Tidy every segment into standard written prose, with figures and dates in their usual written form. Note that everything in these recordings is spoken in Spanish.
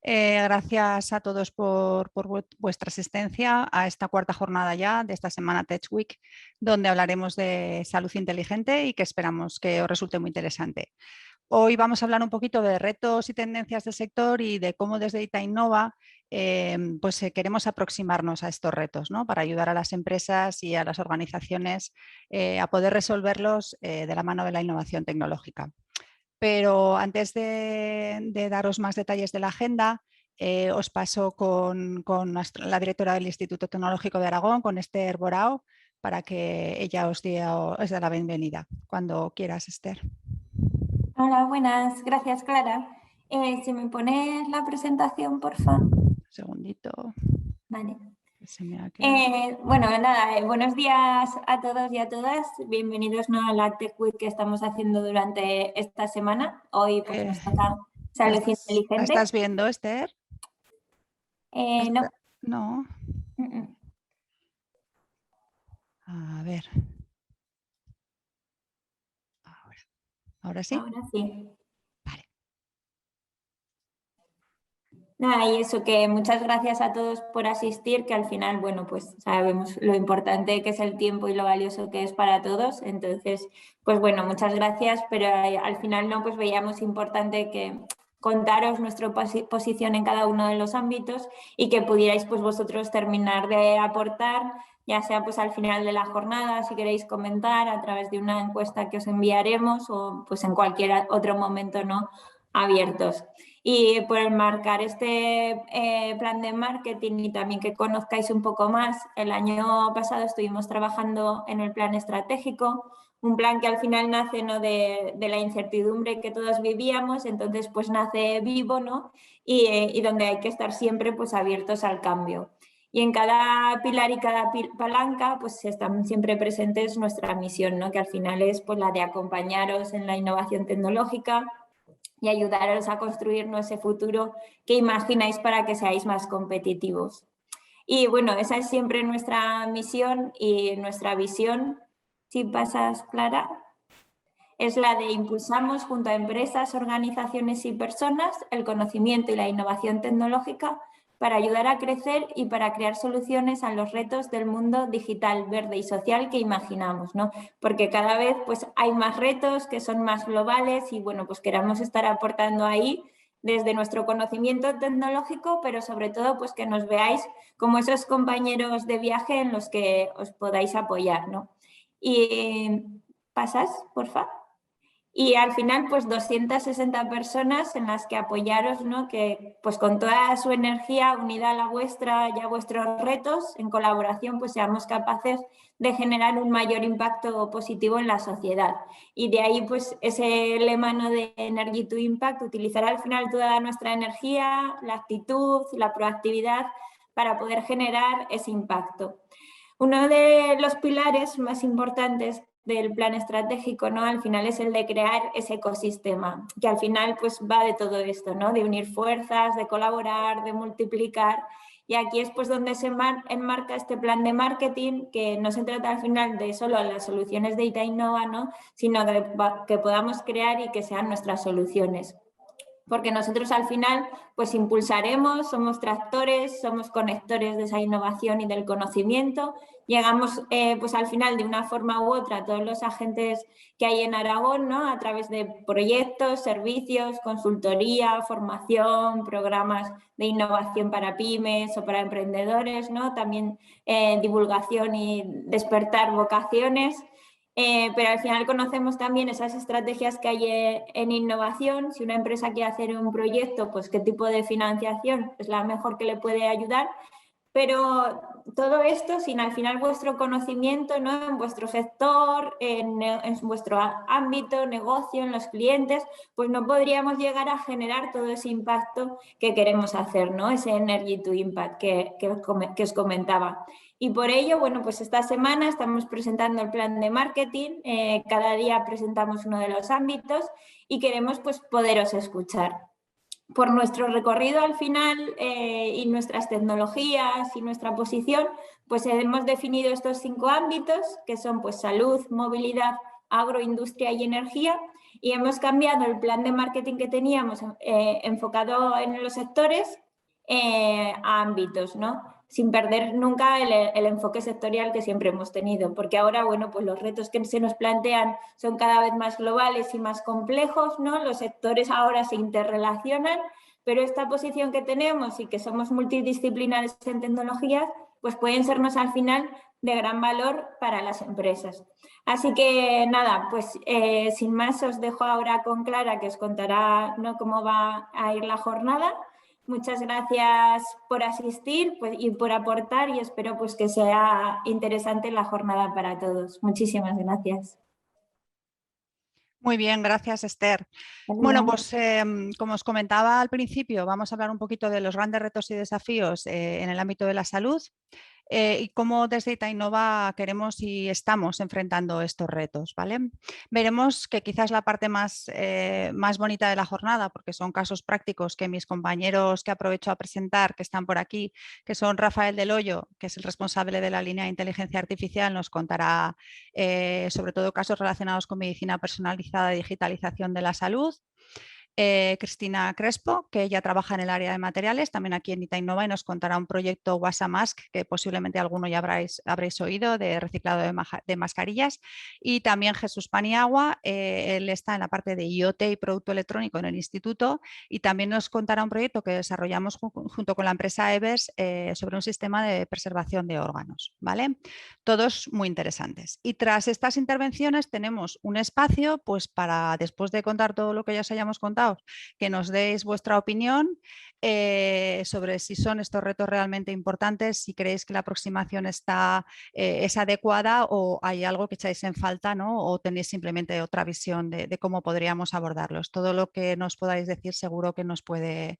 Gracias a todos por vuestra asistencia a esta cuarta jornada ya de esta semana Tech Week, donde hablaremos de salud inteligente y que esperamos que os resulte muy interesante. Hoy vamos a hablar un poquito de retos y tendencias del sector y de cómo desde Ita Innova queremos aproximarnos a estos retos, ¿no? Para ayudar a las empresas y a las organizaciones a poder resolverlos de la mano de la innovación tecnológica. Pero antes de daros más detalles de la agenda, os paso con la directora del Instituto Tecnológico de Aragón, con Esther Borao, para que ella os dé la bienvenida. Cuando quieras, Esther. Hola, buenas. Gracias, Clara. Si me pones la presentación, por favor. Un segundito. Vale. Bueno, nada, buenos días a todos y a todas. Bienvenidos a la Tech Week que estamos haciendo durante esta semana. Hoy pues nos toca salud inteligente. ¿Estás viendo, Esther? No. No. A ver. ¿Ahora sí? Ahora sí. Vale. Nada, y eso, que muchas gracias a todos por asistir, que al final, bueno, pues sabemos lo importante que es el tiempo y lo valioso que es para todos. Entonces, pues bueno, muchas gracias, pero al final no, pues veíamos importante que contaros nuestra posición en cada uno de los ámbitos y que pudierais pues vosotros terminar de aportar, ya sea pues al final de la jornada, si queréis comentar a través de una encuesta que os enviaremos o pues en cualquier otro momento, ¿no?, abiertos. Y por enmarcar este plan de marketing y también que conozcáis un poco más, el año pasado estuvimos trabajando en el plan estratégico, un plan que al final nace, ¿no?, de la incertidumbre que todos vivíamos, entonces pues nace vivo, ¿no?, y donde hay que estar siempre pues abiertos al cambio. Y en cada pilar y cada palanca pues están siempre presentes nuestra misión, ¿no?, que al final es pues la de acompañaros en la innovación tecnológica y ayudaros a construir ese futuro que imagináis para que seáis más competitivos. Y bueno, esa es siempre nuestra misión y nuestra visión. Si pasas, Clara, es la de impulsamos junto a empresas, organizaciones y personas el conocimiento y la innovación tecnológica para ayudar a crecer y para crear soluciones a los retos del mundo digital, verde y social que imaginamos, ¿no? Porque cada vez pues, hay más retos que son más globales y bueno, pues queremos estar aportando ahí desde nuestro conocimiento tecnológico, pero sobre todo pues que nos veáis como esos compañeros de viaje en los que os podáis apoyar, ¿no? Y pasas, por favor. Y al final, pues 260 personas en las que apoyaros, ¿no?, que pues con toda su energía unida a la vuestra y a vuestros retos, en colaboración, pues seamos capaces de generar un mayor impacto positivo en la sociedad. Y de ahí, pues ese lema, ¿no?, de Energy to Impact, utilizar al final toda nuestra energía, la actitud, la proactividad para poder generar ese impacto. Uno de los pilares más importantes del plan estratégico, ¿no?, al final es el de crear ese ecosistema, que al final pues va de todo esto, ¿no?, de unir fuerzas, de colaborar, de multiplicar. Y aquí es pues donde se enmarca este plan de marketing, que no se trata al final de solo las soluciones de Ita Innova, ¿no?, sino de que podamos crear y que sean nuestras soluciones. Porque nosotros al final pues impulsaremos, somos tractores, somos conectores de esa innovación y del conocimiento. Llegamos pues al final de una forma u otra a todos los agentes que hay en Aragón, ¿no?, a través de proyectos, servicios, consultoría, formación, programas de innovación para pymes o para emprendedores, ¿no?, también divulgación y despertar vocaciones. Pero al final conocemos también esas estrategias que hay en innovación. Si una empresa quiere hacer un proyecto, pues qué tipo de financiación es la mejor que le puede ayudar. Pero todo esto sin al final vuestro conocimiento, ¿no?, en vuestro sector, en vuestro ámbito, negocio, en los clientes, pues no podríamos llegar a generar todo ese impacto que queremos hacer, ¿no?, ese Energy to Impact que os comentaba. Y por ello, bueno, pues esta semana estamos presentando el plan de marketing, cada día presentamos uno de los ámbitos y queremos pues poderos escuchar. Por nuestro recorrido al final y nuestras tecnologías y nuestra posición, pues hemos definido estos 5 ámbitos que son pues salud, movilidad, agroindustria y energía. y hemos cambiado el plan de marketing que teníamos enfocado en los sectores a ámbitos, ¿no? Sin perder nunca el enfoque sectorial que siempre hemos tenido, porque ahora, bueno, pues los retos que se nos plantean son cada vez más globales y más complejos, ¿no? Los sectores ahora se interrelacionan, pero esta posición que tenemos y que somos multidisciplinares en tecnologías, pues pueden sernos al final de gran valor para las empresas. Así que nada, pues sin más os dejo ahora con Clara, que os contará, ¿no?, cómo va a ir la jornada. Muchas gracias por asistir, pues, y por aportar, y espero pues que sea interesante la jornada para todos. Muchísimas gracias. Muy bien, gracias, Esther. Bueno, pues como os comentaba al principio, vamos a hablar un poquito de los grandes retos y desafíos en el ámbito de la salud. Y cómo desde Itainova queremos y estamos enfrentando estos retos, ¿vale? Veremos que quizás la parte más bonita de la jornada, porque son casos prácticos que mis compañeros que aprovecho a presentar, que están por aquí, que son Rafael Del Hoyo, que es el responsable de la línea de inteligencia artificial, nos contará sobre todo casos relacionados con medicina personalizada y digitalización de la salud. Cristina Crespo, que ella trabaja en el área de materiales, también aquí en Itainova, y nos contará un proyecto Wasamask, que posiblemente alguno ya habréis oído, de reciclado de mascarillas. Y también Jesús Paniagua, él está en la parte de IoT y producto electrónico en el instituto, y también nos contará un proyecto que desarrollamos junto con la empresa Evers sobre un sistema de preservación de órganos, ¿vale? Todos muy interesantes. Y tras estas intervenciones tenemos un espacio pues para, después de contar todo lo que ya os hayamos contado, que nos deis vuestra opinión sobre si son estos retos realmente importantes, si creéis que la aproximación es adecuada o hay algo que echáis en falta, ¿no? O tenéis simplemente otra visión de cómo podríamos abordarlos. Todo lo que nos podáis decir seguro que nos puede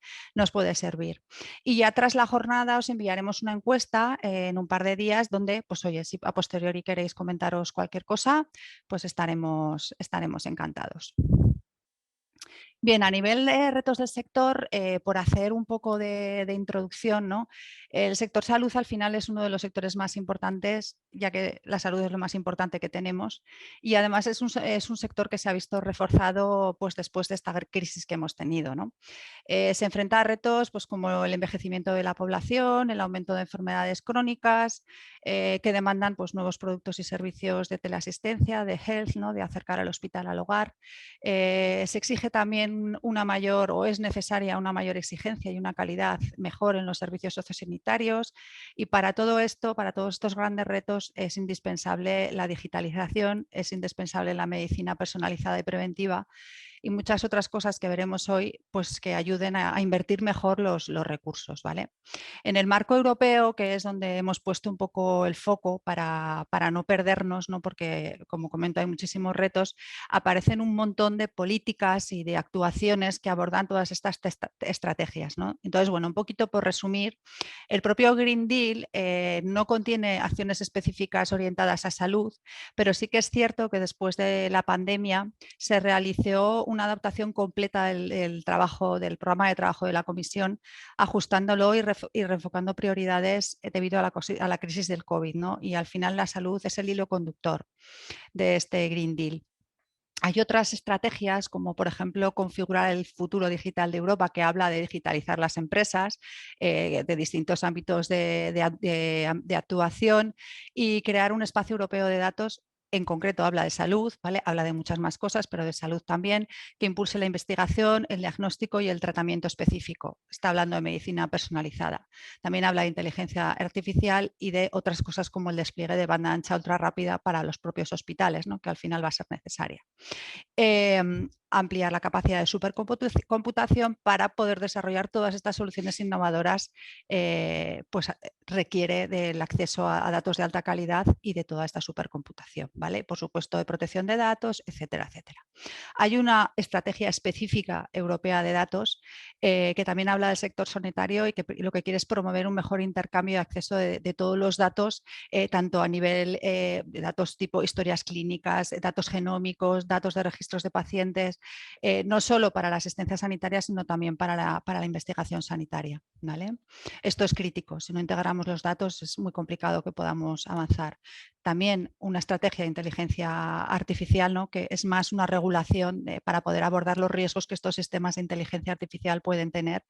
servir. Y ya tras la jornada os enviaremos una encuesta en un par de días donde, pues oye, si a posteriori queréis comentaros cualquier cosa, pues estaremos encantados. Bien, a nivel de retos del sector, por hacer un poco de introducción, ¿no? El sector salud al final es uno de los sectores más importantes, ya que la salud es lo más importante que tenemos, y además es un sector que se ha visto reforzado pues, después de esta crisis que hemos tenido, ¿no? Se enfrenta a retos pues, como el envejecimiento de la población, el aumento de enfermedades crónicas, que demandan pues, nuevos productos y servicios de teleasistencia, de health, ¿no? De acercar al hospital al hogar. Se exige también una mayor, o es necesaria una mayor exigencia y una calidad mejor en los servicios sociosanitarios, y para todo esto, para todos estos grandes retos, es indispensable la digitalización, es indispensable la medicina personalizada y preventiva, y muchas otras cosas que veremos hoy, pues que ayuden a invertir mejor los recursos, ¿vale? En el marco europeo, que es donde hemos puesto un poco el foco para no perdernos, ¿no? Porque, como comento, hay muchísimos retos, aparecen un montón de políticas y de actuaciones que abordan todas estas estrategias, ¿no? Entonces, bueno, un poquito por resumir, el propio Green Deal no contiene acciones específicas orientadas a salud, pero sí que es cierto que después de la pandemia se realizó una adaptación completa del programa de trabajo de la Comisión, ajustándolo y reenfocando prioridades debido a la crisis del COVID, ¿no? Y al final la salud es el hilo conductor de este Green Deal. Hay otras estrategias, como por ejemplo configurar el futuro digital de Europa, que habla de digitalizar las empresas de distintos ámbitos de actuación y crear un espacio europeo de datos. En concreto habla de salud, ¿vale? Habla de muchas más cosas, pero de salud también, que impulse la investigación, el diagnóstico y el tratamiento específico. Está hablando de medicina personalizada. También habla de inteligencia artificial y de otras cosas como el despliegue de banda ancha ultra rápida para los propios hospitales, ¿no? Que al final va a ser necesaria. Ampliar la capacidad de supercomputación para poder desarrollar todas estas soluciones innovadoras, pues requiere del acceso a datos de alta calidad y de toda esta supercomputación, ¿vale? Por supuesto, de protección de datos, etcétera, etcétera. Hay una estrategia específica europea de datos que también habla del sector sanitario y que lo que quiere es promover un mejor intercambio de acceso de todos los datos, tanto a nivel de datos tipo historias clínicas, datos genómicos, datos de registros de pacientes, importantes, no solo para la asistencia sanitaria, sino también para la investigación sanitaria, ¿vale? Esto es crítico. Si no integramos los datos es muy complicado que podamos avanzar. También una estrategia de inteligencia artificial, ¿no? Que es más una regulación para poder abordar los riesgos que estos sistemas de inteligencia artificial pueden tener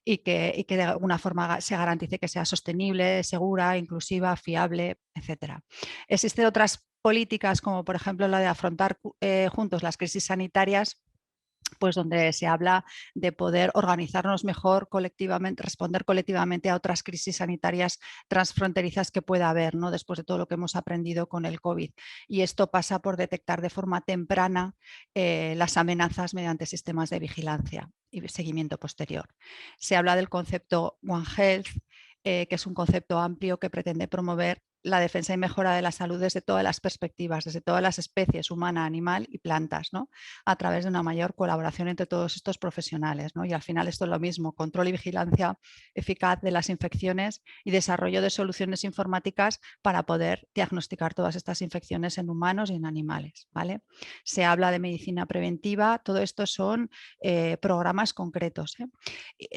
y que de alguna forma se garantice que sea sostenible, segura, inclusiva, fiable, etc. Existen otras políticas como por ejemplo la de afrontar juntos las crisis sanitarias, pues donde se habla de poder organizarnos mejor colectivamente, responder colectivamente a otras crisis sanitarias transfronterizas que pueda haber, ¿no? Después de todo lo que hemos aprendido con el COVID. Y esto pasa por detectar de forma temprana las amenazas mediante sistemas de vigilancia y seguimiento posterior. Se habla del concepto One Health, que es un concepto amplio que pretende promover la defensa y mejora de la salud desde todas las perspectivas, desde todas las especies, humana, animal y plantas, ¿no? A través de una mayor colaboración entre todos estos profesionales, ¿no? Y al final esto es lo mismo, control y vigilancia eficaz de las infecciones y desarrollo de soluciones informáticas para poder diagnosticar todas estas infecciones en humanos y en animales, ¿vale? Se habla de medicina preventiva, todo esto son programas concretos,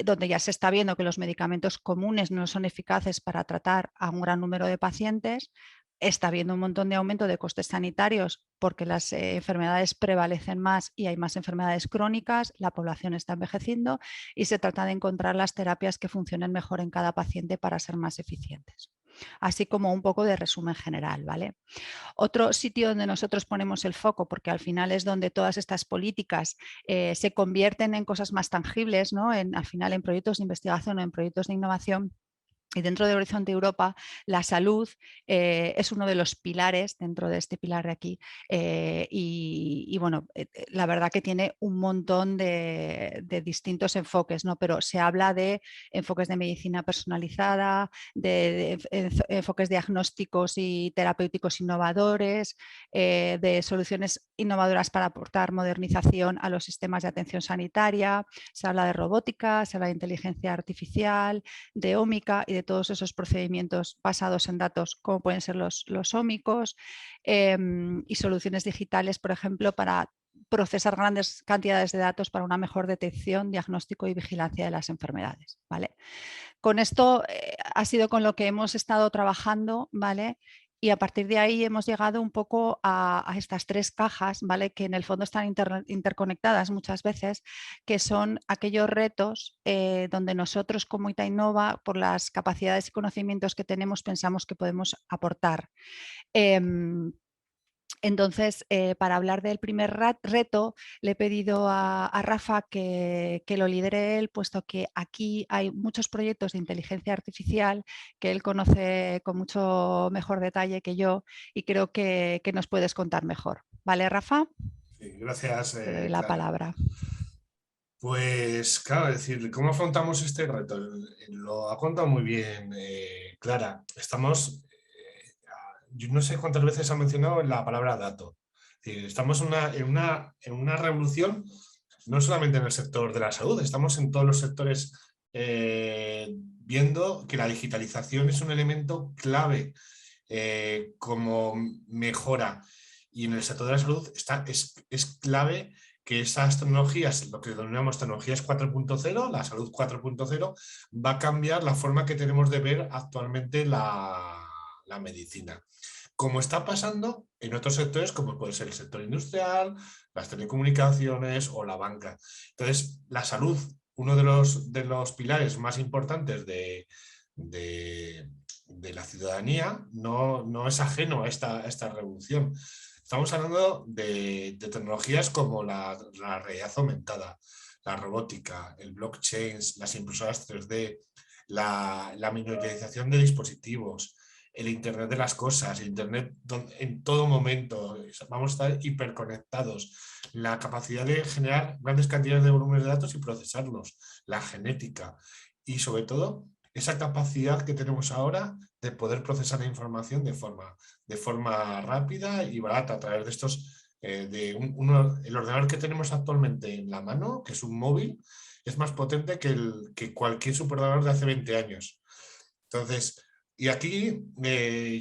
donde ya se está viendo que los medicamentos comunes no son eficaces para tratar a un gran número de pacientes. Está habiendo un montón de aumento de costes sanitarios porque las enfermedades prevalecen más y hay más enfermedades crónicas, la población está envejeciendo y se trata de encontrar las terapias que funcionen mejor en cada paciente para ser más eficientes. Así como un poco de resumen general, ¿vale? Otro sitio donde nosotros ponemos el foco, porque al final es donde todas estas políticas se convierten en cosas más tangibles, ¿no? Al final en proyectos de investigación o en proyectos de innovación. Y dentro de Horizonte Europa, la salud es uno de los pilares dentro de este pilar de aquí. Bueno, la verdad que tiene un montón de distintos enfoques, ¿no? Pero se habla de enfoques de medicina personalizada, de enfoques diagnósticos y terapéuticos innovadores, de soluciones innovadoras para aportar modernización a los sistemas de atención sanitaria. Se habla de robótica, se habla de inteligencia artificial, de ómica y de todos esos procedimientos basados en datos como pueden ser los ómicos y soluciones digitales, por ejemplo, para procesar grandes cantidades de datos para una mejor detección, diagnóstico y vigilancia de las enfermedades, ¿vale? Con esto ha sido con lo que hemos estado trabajando, ¿vale? Y a partir de ahí hemos llegado un poco a estas tres cajas, ¿vale? Que en el fondo están interconectadas muchas veces, que son aquellos retos donde nosotros como Itainova, por las capacidades y conocimientos que tenemos, pensamos que podemos aportar. Entonces, para hablar del primer reto, le he pedido a Rafa que lo lidere él, puesto que aquí hay muchos proyectos de inteligencia artificial que él conoce con mucho mejor detalle que yo y creo que nos puedes contar mejor. ¿Vale, Rafa? Sí, gracias, Te doy la Clara. palabra. Pues claro, es decir, ¿cómo afrontamos este reto? Lo ha contado muy bien Clara. Estamos, yo no sé cuántas veces ha mencionado la palabra dato. Es decir, estamos en una revolución, no solamente en el sector de la salud, estamos en todos los sectores viendo que la digitalización es un elemento clave como mejora. Y en el sector de la salud es clave que esas tecnologías, lo que denominamos tecnologías 4.0, la salud 4.0, va a cambiar la forma que tenemos de ver actualmente la medicina. Como está pasando en otros sectores, como puede ser el sector industrial, las telecomunicaciones o la banca. Entonces, la salud, uno de los pilares más importantes de la ciudadanía, no es ajeno a esta revolución. Estamos hablando de tecnologías como la realidad aumentada, la robótica, el blockchain, las impresoras 3D, la miniaturización de dispositivos, el Internet de las cosas, Internet en todo momento, vamos a estar hiperconectados, la capacidad de generar grandes cantidades de volúmenes de datos y procesarlos, la genética y sobre todo esa capacidad que tenemos ahora de poder procesar la información de forma rápida y barata a través de estos, el ordenador que tenemos actualmente en la mano, que es un móvil, es más potente que cualquier superordenador de hace 20 años. Entonces, y aquí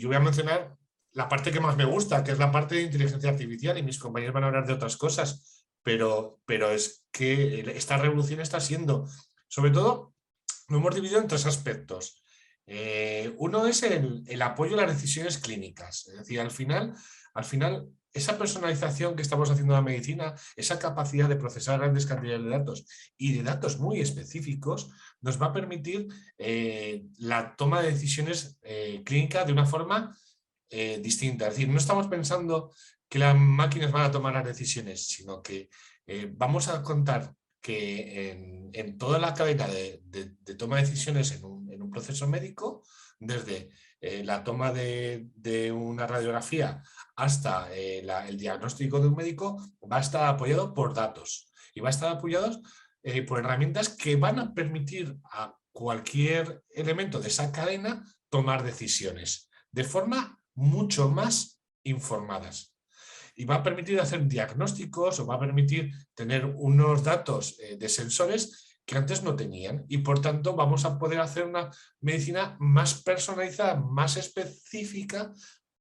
yo voy a mencionar la parte que más me gusta, que es la parte de inteligencia artificial, y mis compañeros van a hablar de otras cosas, pero es que esta revolución está siendo, sobre todo, lo hemos dividido en 3 aspectos. Uno es el apoyo a las decisiones clínicas, es decir, al final esa personalización que estamos haciendo en la medicina, esa capacidad de procesar grandes cantidades de datos y de datos muy específicos, nos va a permitir la toma de decisiones clínicas de una forma distinta. Es decir, no estamos pensando que las máquinas van a tomar las decisiones, sino que vamos a contar que en toda la cadena de toma de decisiones en un proceso médico, desde la toma de una radiografía hasta el diagnóstico de un médico, va a estar apoyado por datos y va a estar apoyado por herramientas que van a permitir a cualquier elemento de esa cadena tomar decisiones de forma mucho más informadas. Y va a permitir hacer diagnósticos o va a permitir tener unos datos de sensores que antes no tenían, y por tanto vamos a poder hacer una medicina más personalizada, más específica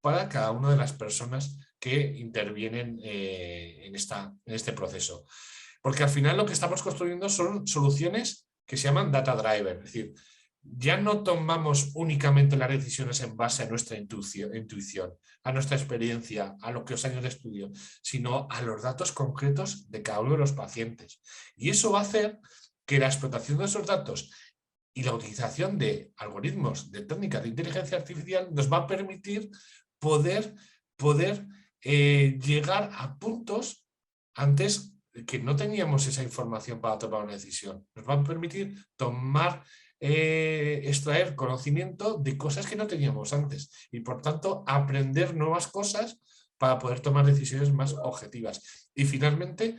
para cada una de las personas que intervienen en este proceso. Porque al final lo que estamos construyendo son soluciones que se llaman data driver, es decir, ya no tomamos únicamente las decisiones en base a nuestra intuición, a nuestra experiencia, a los años de estudio, sino a los datos concretos de cada uno de los pacientes. Y eso va a hacer que la explotación de esos datos y la utilización de algoritmos, de técnicas de inteligencia artificial, nos va a permitir poder llegar a puntos antes que no teníamos esa información para tomar una decisión. Nos va a permitir extraer conocimiento de cosas que no teníamos antes y por tanto aprender nuevas cosas para poder tomar decisiones más objetivas. Y finalmente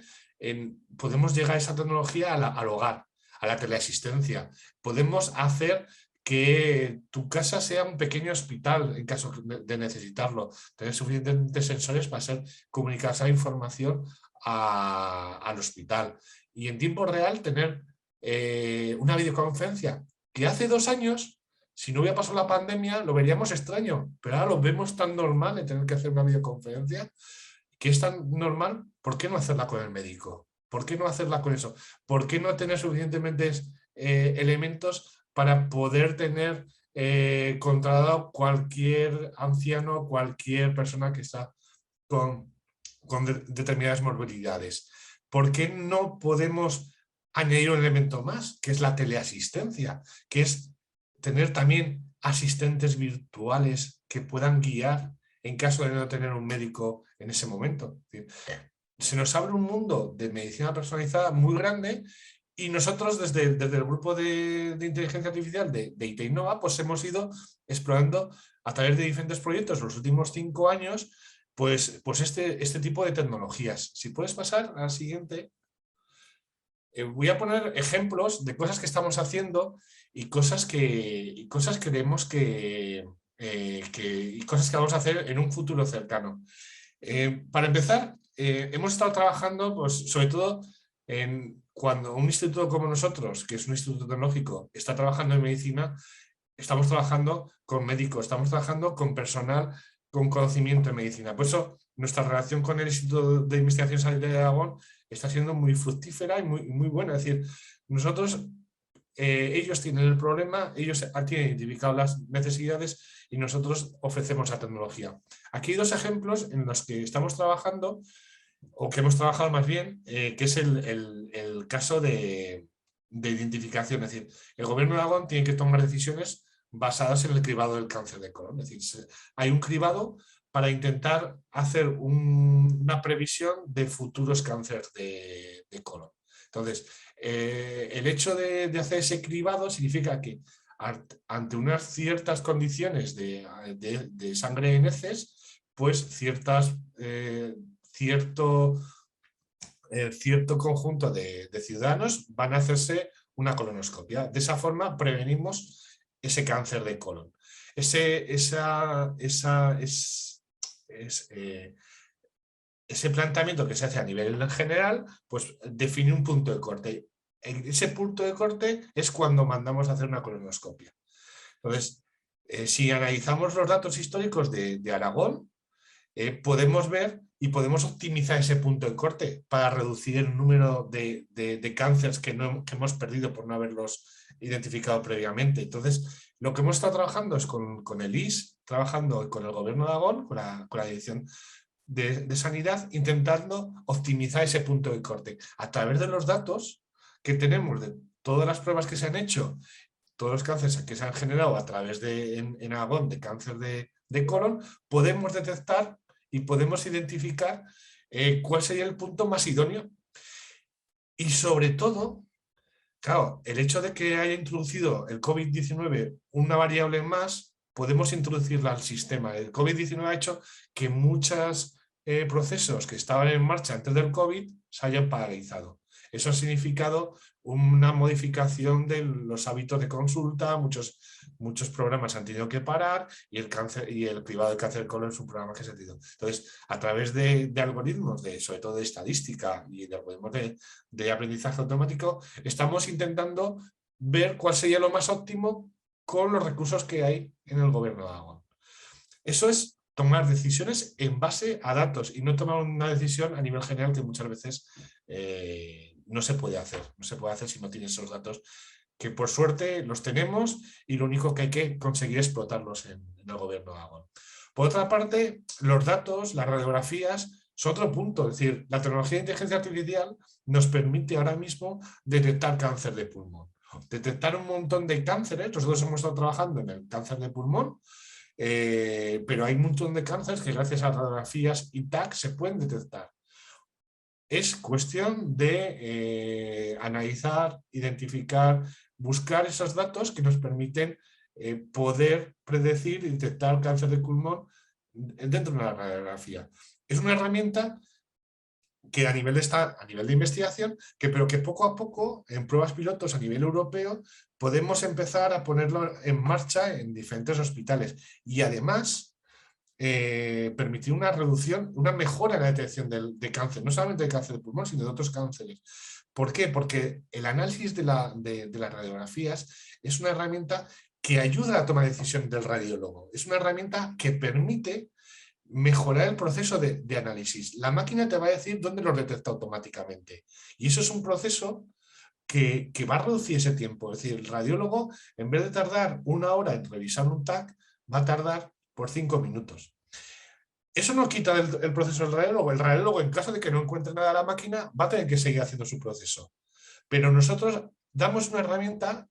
podemos llegar a esa tecnología al hogar, a la teleasistencia. Podemos hacer que tu casa sea un pequeño hospital en caso de necesitarlo, tener suficientes sensores para comunicar esa información al hospital y en tiempo real tener una videoconferencia que hace 2 años, si no hubiera pasado la pandemia, lo veríamos extraño, pero ahora lo vemos tan normal de tener que hacer una videoconferencia, que es tan normal. ¿Por qué no hacerla con el médico? ¿Por qué no hacerla con eso? ¿Por qué no tener suficientemente elementos para poder tener controlado cualquier anciano, cualquier persona que está con determinadas morbilidades? ¿Por qué no podemos añadir un elemento más, que es la teleasistencia, que es tener también asistentes virtuales que puedan guiar en caso de no tener un médico en ese momento? Se nos abre un mundo de medicina personalizada muy grande y nosotros desde el grupo de inteligencia artificial de IT Innova pues hemos ido explorando a través de diferentes proyectos los últimos 5 años pues este tipo de tecnologías. Si puedes pasar a la siguiente. Voy a poner ejemplos de cosas que estamos haciendo y cosas que creemos y cosas que vamos a hacer en un futuro cercano. Para empezar, hemos estado trabajando pues, sobre todo cuando un instituto como nosotros, que es un instituto tecnológico, está trabajando en medicina, estamos trabajando con médicos, estamos trabajando con personal con conocimiento en medicina. Por eso nuestra relación con el Instituto de Investigación Sanitaria de Aragón está siendo muy fructífera y muy buena. Es decir, nosotros, ellos tienen el problema, ellos tienen identificado las necesidades y nosotros ofrecemos la tecnología. Aquí hay 2 ejemplos en los que estamos trabajando, o que hemos trabajado más bien, que es el caso de identificación. Es decir, el gobierno de Aragón tiene que tomar decisiones basadas en el cribado del cáncer de colon. Es decir, hay un cribado para intentar hacer una previsión de futuros cánceres de colon. Entonces, el hecho de hacer ese cribado significa que ante unas ciertas condiciones de sangre en heces, pues cierto conjunto de ciudadanos van a hacerse una colonoscopia. De esa forma prevenimos ese cáncer de colon. Ese planteamiento que se hace a nivel general, pues define un punto de corte. Ese punto de corte es cuando mandamos a hacer una colonoscopia. Entonces, si analizamos los datos históricos de Aragón, podemos ver y podemos optimizar ese punto de corte para reducir el número de cánceres que hemos perdido por no haberlos identificado previamente. Entonces, lo que hemos estado trabajando es con el IS, trabajando con el Gobierno de Aragón, con la Dirección de Sanidad, intentando optimizar ese punto de corte. A través de los datos que tenemos de todas las pruebas que se han hecho, todos los cánceres que se han generado a través en Aragón de cáncer de colon, podemos detectar y podemos identificar cuál sería el punto más idóneo. Y sobre todo, claro, el hecho de que haya introducido el COVID-19 una variable más, podemos introducirla al sistema. El COVID-19 ha hecho que muchos procesos que estaban en marcha antes del COVID se hayan paralizado. Eso ha significado una modificación de los hábitos de consulta, muchos programas han tenido que parar y el cribado de cáncer de colon es un programa que se ha tenido. Entonces, a través de algoritmos, sobre todo de estadística y de algoritmos de aprendizaje automático, estamos intentando ver cuál sería lo más óptimo con los recursos que hay en el Gobierno de Aragón. Eso es tomar decisiones en base a datos y no tomar una decisión a nivel general que muchas veces no se puede hacer. No se puede hacer si no tienes esos datos, que por suerte los tenemos y lo único que hay que conseguir es explotarlos en el Gobierno de Aragón. Por otra parte, los datos, las radiografías, son otro punto. Es decir, la tecnología de inteligencia artificial nos permite ahora mismo detectar cáncer de pulmón. Detectar un montón de cánceres. Nosotros hemos estado trabajando en el cáncer de pulmón, pero hay un montón de cánceres que gracias a radiografías y TAC se pueden detectar. Es cuestión de analizar, identificar, buscar esos datos que nos permiten poder predecir y detectar cáncer de pulmón dentro de una radiografía. Es una herramienta que a nivel de investigación, pero que poco a poco, en pruebas pilotos a nivel europeo, podemos empezar a ponerlo en marcha en diferentes hospitales. Y además, permitir una reducción, una mejora en la detección de cáncer, no solamente de cáncer de pulmón, sino de otros cánceres. ¿Por qué? Porque el análisis de las radiografías es una herramienta que ayuda a la toma de decisión del radiólogo. Es una herramienta que permite mejorar el proceso de análisis. La máquina te va a decir dónde lo detecta automáticamente. Y eso es un proceso que va a reducir ese tiempo. Es decir, el radiólogo, en vez de tardar 1 hora en revisar un TAC, va a tardar por 5 minutos. Eso no quita el proceso del radiólogo. El radiólogo, en caso de que no encuentre nada a la máquina, va a tener que seguir haciendo su proceso. Pero nosotros damos una herramienta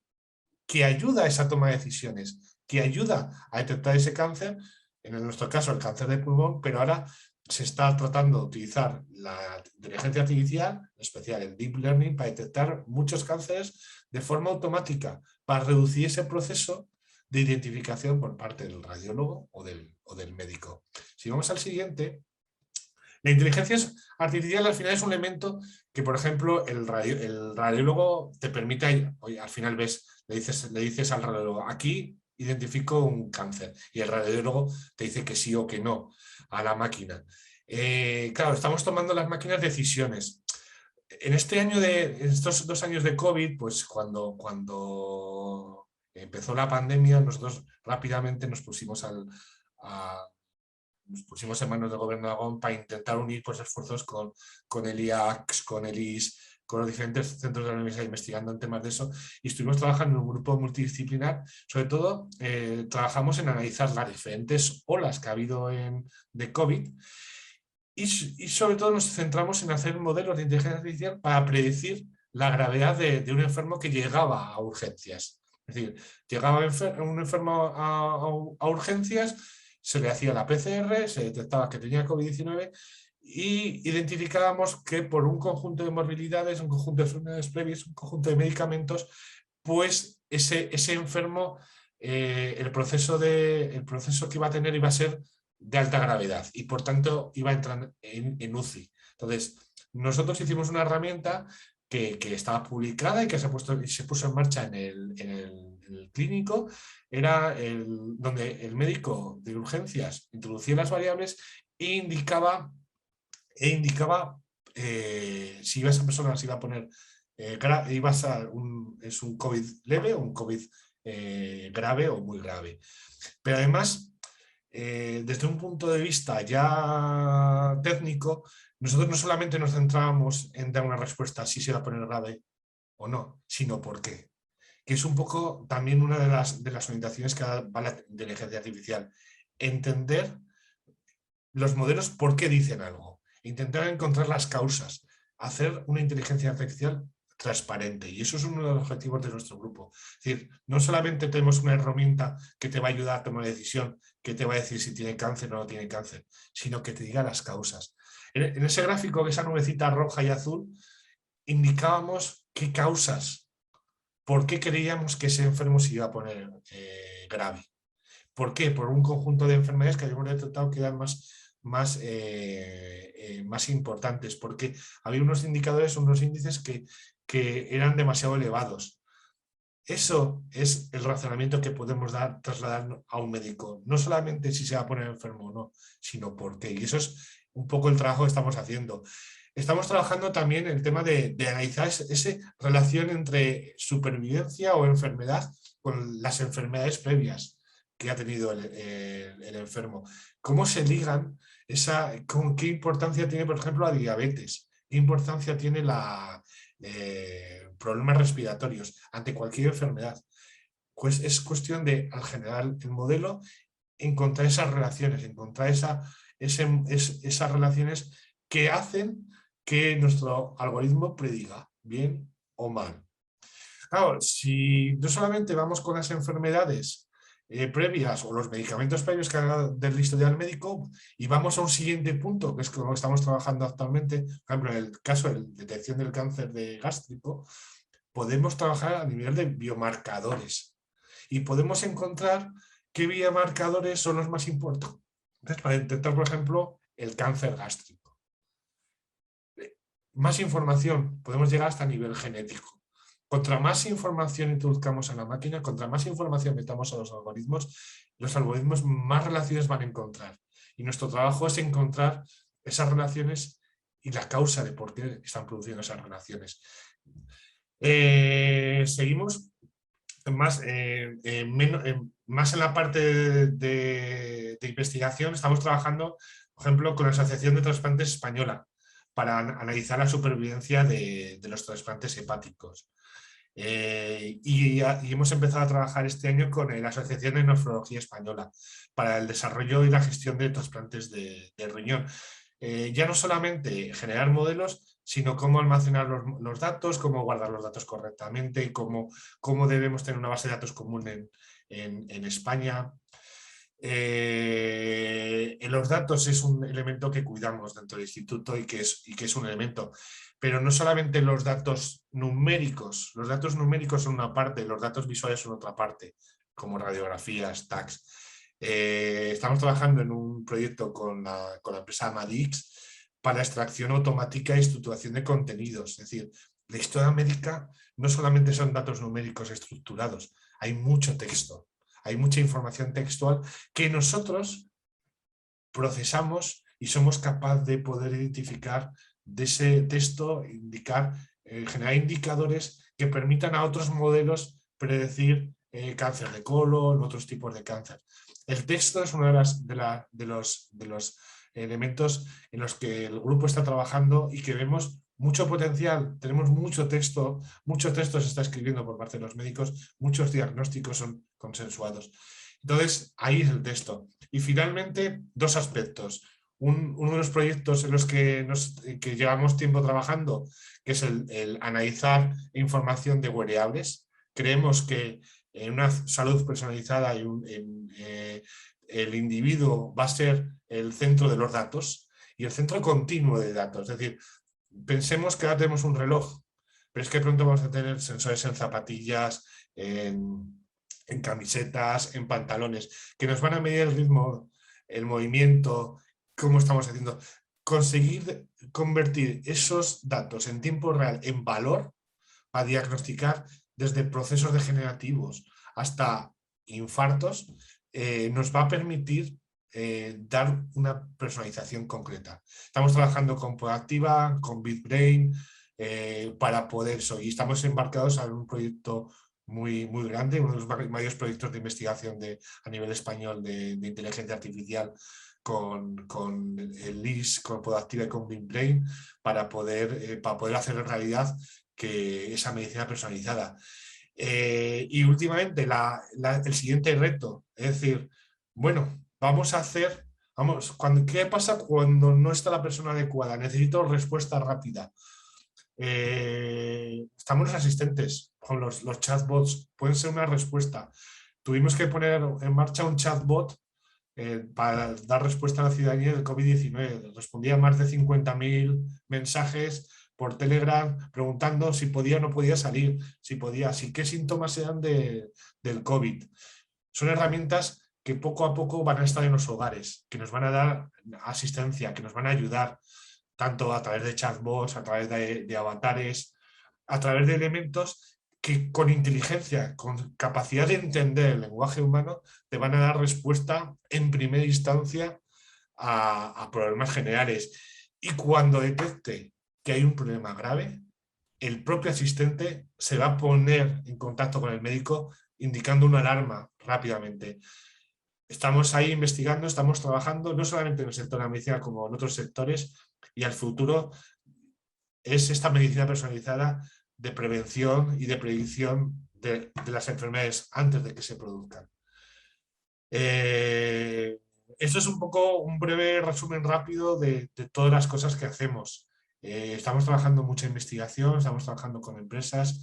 que ayuda a esa toma de decisiones, que ayuda a detectar ese cáncer, en nuestro caso el cáncer de pulmón, pero ahora se está tratando de utilizar la inteligencia artificial, en especial el deep learning, para detectar muchos cánceres de forma automática, para reducir ese proceso de identificación por parte del radiólogo o del médico. Si vamos al siguiente, la inteligencia artificial al final es un elemento que, por ejemplo, el radiólogo te permite, oye, al final le dices al radiólogo, aquí identifico un cáncer, y el radiólogo te dice que sí o que no a la máquina. Claro, estamos tomando las máquinas decisiones. En estos 2 años de COVID, pues cuando empezó la pandemia, nosotros rápidamente nos pusimos en manos del Gobierno de Aragón para intentar unir pues, esfuerzos con el IACS, con el IS, con los diferentes centros de la universidad investigando en temas de eso, y estuvimos trabajando en un grupo multidisciplinar. Sobre todo trabajamos en analizar las diferentes olas que ha habido de COVID, y sobre todo nos centramos en hacer modelos de inteligencia artificial para predecir la gravedad de un enfermo que llegaba a urgencias. Es decir, llegaba un enfermo a urgencias, se le hacía la PCR, se detectaba que tenía COVID-19 y identificábamos que por un conjunto de morbilidades, un conjunto de enfermedades previas, un conjunto de medicamentos, pues ese enfermo, el proceso que iba a tener iba a ser de alta gravedad y por tanto iba a entrar en UCI. Entonces, nosotros hicimos una herramienta que estaba publicada y que se puso en marcha en el clínico. Era donde el médico de urgencias introducía las variables e indicaba si esa persona se iba a poner es un COVID leve o un COVID grave o muy grave. Pero además desde un punto de vista ya técnico, nosotros no solamente nos centrábamos en dar una respuesta si se va a poner grave o no, sino por qué. Que es un poco también una de las orientaciones que da la inteligencia artificial. Entender los modelos por qué dicen algo. Intentar encontrar las causas. Hacer una inteligencia artificial transparente. Y eso es uno de los objetivos de nuestro grupo. Es decir, no solamente tenemos una herramienta que te va a ayudar a tomar una decisión, que te va a decir si tiene cáncer o no tiene cáncer, sino que te diga las causas. En ese gráfico, esa nubecita roja y azul, indicábamos qué causas, por qué creíamos que ese enfermo se iba a poner grave. ¿Por qué? Por un conjunto de enfermedades que habíamos detectado que eran más importantes, porque había unos indicadores, unos índices que eran demasiado elevados. Eso es el razonamiento que podemos trasladar a un médico, no solamente si se va a poner enfermo o no, sino por qué. Y eso es un poco el trabajo que estamos haciendo. Estamos trabajando también el tema de analizar esa relación entre supervivencia o enfermedad con las enfermedades previas que ha tenido el enfermo. ¿Cómo se ligan? ¿Con qué importancia tiene, por ejemplo, la diabetes? ¿Qué importancia tiene problemas respiratorios ante cualquier enfermedad? Pues es cuestión de, al generar el modelo, encontrar esas relaciones, encontrar esas relaciones que hacen que nuestro algoritmo prediga bien o mal. Claro, si no solamente vamos con las enfermedades previas o los medicamentos previos que haga del historial médico y vamos a un siguiente punto, que es como estamos trabajando actualmente, por ejemplo, en el caso de detección del cáncer gástrico, podemos trabajar a nivel de biomarcadores y podemos encontrar qué biomarcadores son los más importantes para detectar, por ejemplo, el cáncer gástrico. Más información, podemos llegar hasta nivel genético. Contra más información introduzcamos en la máquina, contra más información metamos a los algoritmos más relaciones van a encontrar. Y nuestro trabajo es encontrar esas relaciones y la causa de por qué están produciendo esas relaciones. Seguimos más en la parte de investigación. Estamos trabajando, por ejemplo, con la Asociación de Trasplantes Española para analizar la supervivencia de los trasplantes hepáticos. Y hemos empezado a trabajar este año con la Asociación de Nefrología Española para el desarrollo y la gestión de trasplantes de riñón. Ya no solamente generar modelos, sino cómo almacenar los datos, cómo guardar los datos correctamente y cómo debemos tener una base de datos común en España. Los datos es un elemento que cuidamos dentro del instituto y que es un elemento, pero no solamente los datos numéricos son una parte, los datos visuales son otra parte, como radiografías, tags. Estamos trabajando en un proyecto con la empresa Madix para extracción automática y estructuración de contenidos. Es decir, la historia médica no solamente son datos numéricos estructurados, hay mucho texto, hay mucha información textual que nosotros procesamos y somos capaces de poder identificar de ese texto, generar indicadores que permitan a otros modelos predecir cáncer de colon, otros tipos de cáncer. El texto es uno de los elementos en los que el grupo está trabajando y que vemos mucho potencial. Tenemos mucho texto se está escribiendo por parte de los médicos, muchos diagnósticos son consensuados. Entonces, ahí es el texto. Y finalmente, dos aspectos. Uno de los proyectos en los que llevamos tiempo trabajando, que es el analizar información de wearables. Creemos que en una salud personalizada el individuo va a ser el centro de los datos y el centro continuo de datos. Es decir, pensemos que ahora tenemos un reloj, pero es que pronto vamos a tener sensores en zapatillas, en camisetas, en pantalones, que nos van a medir el ritmo, el movimiento, cómo estamos haciendo. Conseguir convertir esos datos en tiempo real en valor a diagnosticar desde procesos degenerativos hasta infartos, nos va a permitir dar una personalización concreta. Estamos trabajando con Proactiva, con BitBrain, para poder eso, y estamos embarcados en un proyecto muy grande, uno de los mayores proyectos de investigación a nivel español de inteligencia artificial con el LIS, con Podactiva y con BeamBrain para poder hacer realidad que esa medicina personalizada. Y últimamente el siguiente reto, es decir, bueno, ¿qué pasa cuando no está la persona adecuada? Necesito respuesta rápida. Estamos los asistentes, con los chatbots, pueden ser una respuesta. Tuvimos que poner en marcha un chatbot para dar respuesta a la ciudadanía del COVID-19. Respondía a más de 50.000 mensajes por Telegram preguntando si podía o no podía salir, qué síntomas eran del COVID. Son herramientas que poco a poco van a estar en los hogares, que nos van a dar asistencia, que nos van a ayudar, tanto a través de chatbots, a través de avatares, a través de elementos que con inteligencia, con capacidad de entender el lenguaje humano, te van a dar respuesta en primera instancia a problemas generales. Y cuando detecte que hay un problema grave, el propio asistente se va a poner en contacto con el médico indicando una alarma rápidamente. Estamos ahí investigando, estamos trabajando no solamente en el sector de la medicina como en otros sectores, y al futuro es esta medicina personalizada de prevención y de predicción de las enfermedades antes de que se produzcan. Esto es un poco un breve resumen rápido de todas las cosas que hacemos. Estamos trabajando mucha investigación, estamos trabajando con empresas.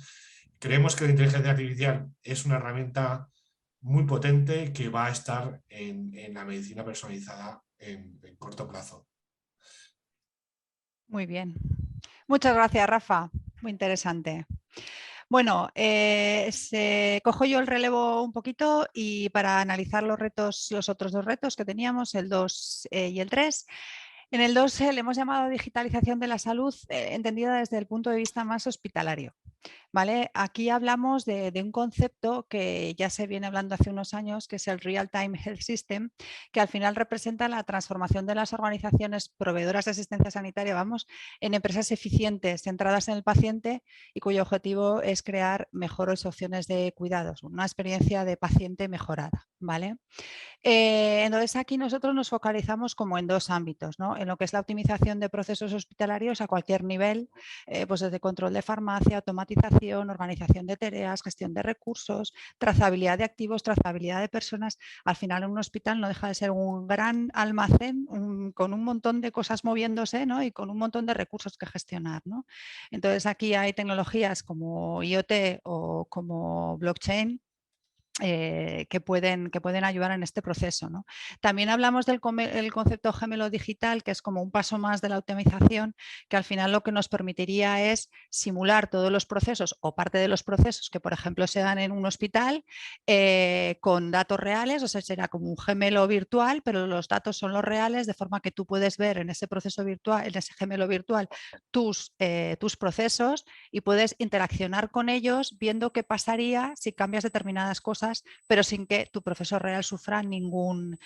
Creemos que la inteligencia artificial es una herramienta muy potente que va a estar en la medicina personalizada en corto plazo. Muy bien. Muchas gracias, Rafa. Muy interesante. Bueno, cojo yo el relevo un poquito y para analizar los otros dos retos que teníamos, el 2 y el 3. En el 2 le hemos llamado digitalización de la salud entendida desde el punto de vista más hospitalario. ¿Vale? Aquí hablamos de un concepto que ya se viene hablando hace unos años, que es el Real Time Health System, que al final representa la transformación de las organizaciones proveedoras de asistencia sanitaria, en empresas eficientes, centradas en el paciente y cuyo objetivo es crear mejores opciones de cuidados, una experiencia de paciente mejorada. ¿Vale? Entonces aquí nosotros nos focalizamos como en dos ámbitos, ¿no? En lo que es la optimización de procesos hospitalarios a cualquier nivel, pues desde control de farmacia, automatización, organización de tareas, gestión de recursos, trazabilidad de activos, trazabilidad de personas. Al final un hospital no deja de ser un gran almacén con un montón de cosas moviéndose, ¿no? Y con un montón de recursos que gestionar, ¿no? Entonces aquí hay tecnologías como IoT o como blockchain que pueden ayudar en este proceso, ¿no? También hablamos del concepto gemelo digital, que es como un paso más de la optimización, que al final lo que nos permitiría es simular todos los procesos o parte de los procesos que, por ejemplo, se dan en un hospital con datos reales, o sea, será como un gemelo virtual, pero los datos son los reales, de forma que tú puedes ver en ese proceso virtual, en ese gemelo virtual, tus procesos y puedes interaccionar con ellos viendo qué pasaría si cambias determinadas cosas, pero sin que tu proceso real sufra ningún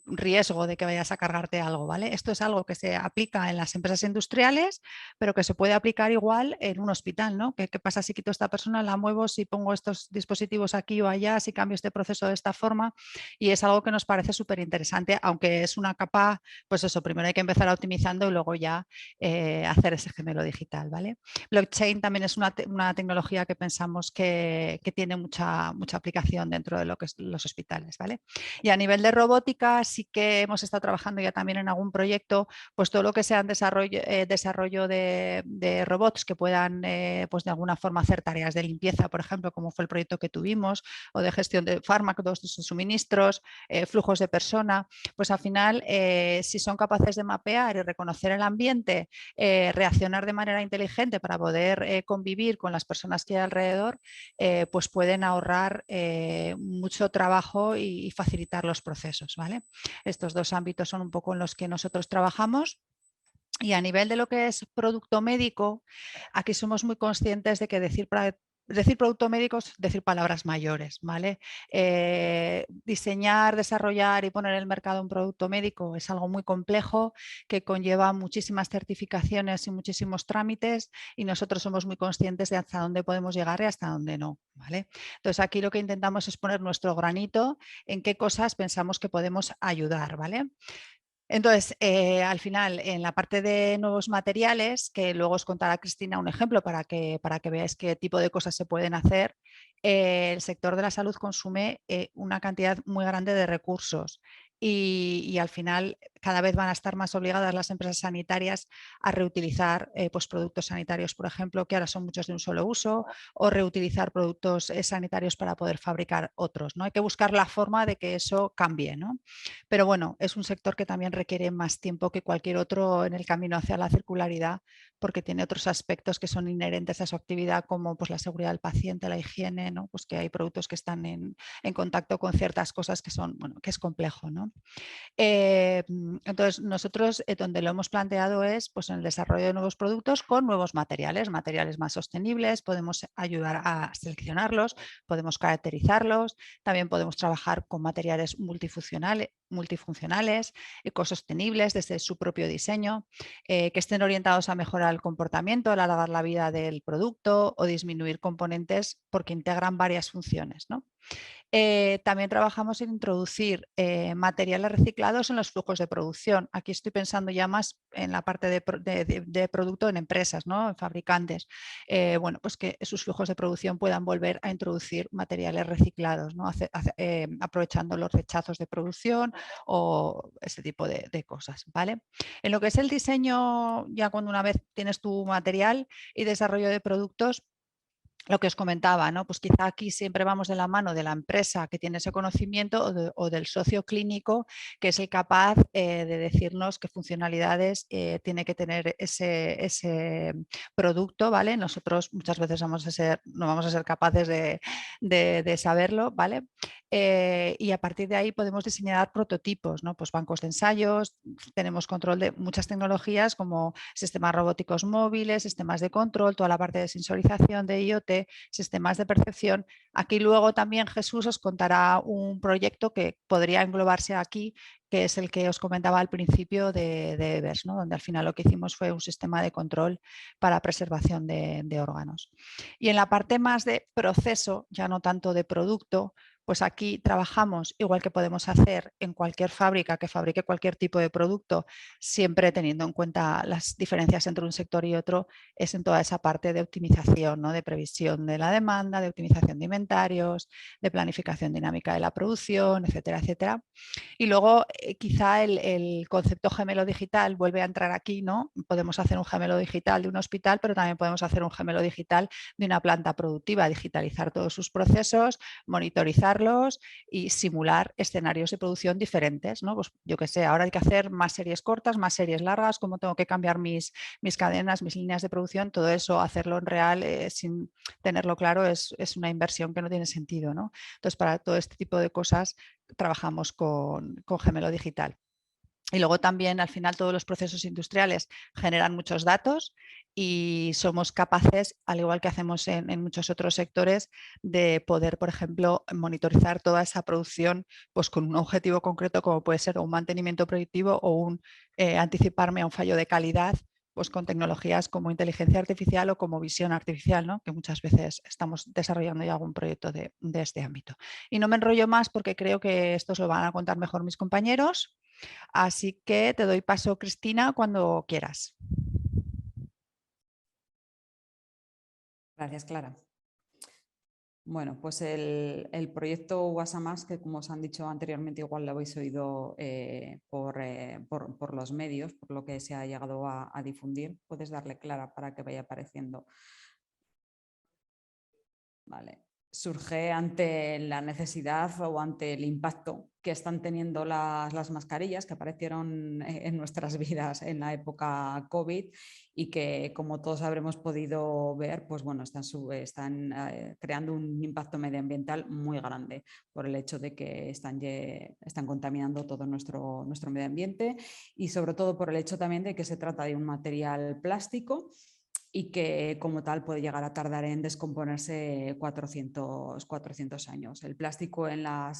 riesgo de que vayas a cargarte algo, ¿vale? Esto es algo que se aplica en las empresas industriales, pero que se puede aplicar igual en un hospital, ¿no? ¿Qué pasa si quito a esta persona, la muevo, si pongo estos dispositivos aquí o allá, si cambio este proceso de esta forma? Y es algo que nos parece súper interesante, aunque es una capa, pues eso, primero hay que empezar optimizando y luego ya hacer ese gemelo digital, ¿vale? Blockchain también es una tecnología que pensamos que tiene mucha aplicación dentro de lo que es los hospitales, ¿vale? Y a nivel de robótica sí que hemos estado trabajando ya también en algún proyecto, pues todo lo que sea desarrollo de robots que puedan pues de alguna forma hacer tareas de limpieza, por ejemplo, como fue el proyecto que tuvimos, o de gestión de fármacos, de suministros, flujos de persona, pues al final si son capaces de mapear y reconocer el ambiente, reaccionar de manera inteligente para poder convivir con las personas que hay alrededor, pues pueden ahorrar mucho trabajo y facilitar los procesos, ¿vale? Estos dos ámbitos son un poco en los que nosotros trabajamos. Y a nivel de lo que es producto médico, aquí somos muy conscientes de que decir decir producto médico es decir palabras mayores, ¿vale? Diseñar, desarrollar y poner en el mercado un producto médico es algo muy complejo que conlleva muchísimas certificaciones y muchísimos trámites y nosotros somos muy conscientes de hasta dónde podemos llegar y hasta dónde no, ¿vale? Entonces aquí lo que intentamos es poner nuestro granito en qué cosas pensamos que podemos ayudar, ¿vale? Entonces, al final, en la parte de nuevos materiales, que luego os contará Cristina un ejemplo para que veáis qué tipo de cosas se pueden hacer, el sector de la salud consume una cantidad muy grande de recursos y al final cada vez van a estar más obligadas las empresas sanitarias a reutilizar pues productos sanitarios, por ejemplo, que ahora son muchos de un solo uso, o reutilizar productos sanitarios para poder fabricar otros, ¿no? Hay que buscar la forma de que eso cambie, ¿no? Pero bueno, es un sector que también requiere más tiempo que cualquier otro en el camino hacia la circularidad, porque tiene otros aspectos que son inherentes a su actividad, como pues, la seguridad del paciente, la higiene, ¿no? Pues que hay productos que están en contacto con ciertas cosas que son, bueno, que es complejo, ¿no? Entonces, nosotros donde lo hemos planteado es pues, en el desarrollo de nuevos productos con nuevos materiales, materiales más sostenibles, podemos ayudar a seleccionarlos, podemos caracterizarlos, también podemos trabajar con materiales multifuncionales, ecosostenibles desde su propio diseño, que estén orientados a mejorar el comportamiento, a alargar la vida del producto o disminuir componentes porque integran varias funciones, ¿no? También trabajamos en introducir materiales reciclados en los flujos de producción. Aquí estoy pensando ya más en la parte de producto en empresas, ¿no? En fabricantes. Bueno, pues que sus flujos de producción puedan volver a introducir materiales reciclados, ¿no? Aprovechando los rechazos de producción o ese tipo de cosas, ¿vale? En lo que es el diseño, ya cuando una vez tienes tu material y desarrollo de productos, lo que os comentaba, ¿no? Pues quizá aquí siempre vamos de la mano de la empresa que tiene ese conocimiento o del socio clínico que es el capaz de decirnos qué funcionalidades tiene que tener ese producto, ¿vale? Nosotros muchas veces no vamos a ser capaces de saberlo, ¿vale? Y a partir de ahí podemos diseñar prototipos, ¿no? Pues bancos de ensayos, tenemos control de muchas tecnologías como sistemas robóticos móviles, sistemas de control, toda la parte de sensorización, de IoT, sistemas de percepción. Aquí luego también Jesús os contará un proyecto que podría englobarse aquí, que es el que os comentaba al principio de Evers, ¿no? Donde al final lo que hicimos fue un sistema de control para preservación de órganos. Y en la parte más de proceso, ya no tanto de producto, pues aquí trabajamos igual que podemos hacer en cualquier fábrica que fabrique cualquier tipo de producto, siempre teniendo en cuenta las diferencias entre un sector y otro, es en toda esa parte de optimización, ¿no? De previsión de la demanda, de optimización de inventarios, de planificación dinámica de la producción, etcétera, etcétera. Y luego quizá el concepto gemelo digital vuelve a entrar aquí, ¿no? Podemos hacer un gemelo digital de un hospital, pero también podemos hacer un gemelo digital de una planta productiva, digitalizar todos sus procesos, monitorizarlos y simular escenarios de producción diferentes, ¿no? Pues yo qué sé, ahora hay que hacer más series cortas, más series largas, cómo tengo que cambiar mis cadenas, mis líneas de producción, todo eso, hacerlo en real sin tenerlo claro es una inversión que no tiene sentido, ¿no? Entonces, para todo este tipo de cosas trabajamos con gemelo digital. Y luego también al final todos los procesos industriales generan muchos datos y somos capaces, al igual que hacemos en muchos otros sectores, de poder, por ejemplo, monitorizar toda esa producción pues con un objetivo concreto como puede ser un mantenimiento predictivo o un anticiparme a un fallo de calidad pues con tecnologías como inteligencia artificial o como visión artificial, ¿no? Que muchas veces estamos desarrollando ya algún proyecto de este ámbito. Y no me enrollo más porque creo que esto os lo van a contar mejor mis compañeros. Así que te doy paso, Cristina, cuando quieras. Gracias, Clara. Bueno, pues el proyecto Wasamas, que como os han dicho anteriormente, igual lo habéis oído por los medios, por lo que se ha llegado a difundir. Puedes darle, Clara, para que vaya apareciendo. Vale. Surge ante la necesidad o ante el impacto que están teniendo las mascarillas que aparecieron en nuestras vidas en la época COVID y que, como todos habremos podido ver, pues bueno, están creando un impacto medioambiental muy grande por el hecho de que están contaminando todo nuestro medio ambiente y sobre todo por el hecho también de que se trata de un material plástico y que como tal puede llegar a tardar en descomponerse 400 años. El plástico en la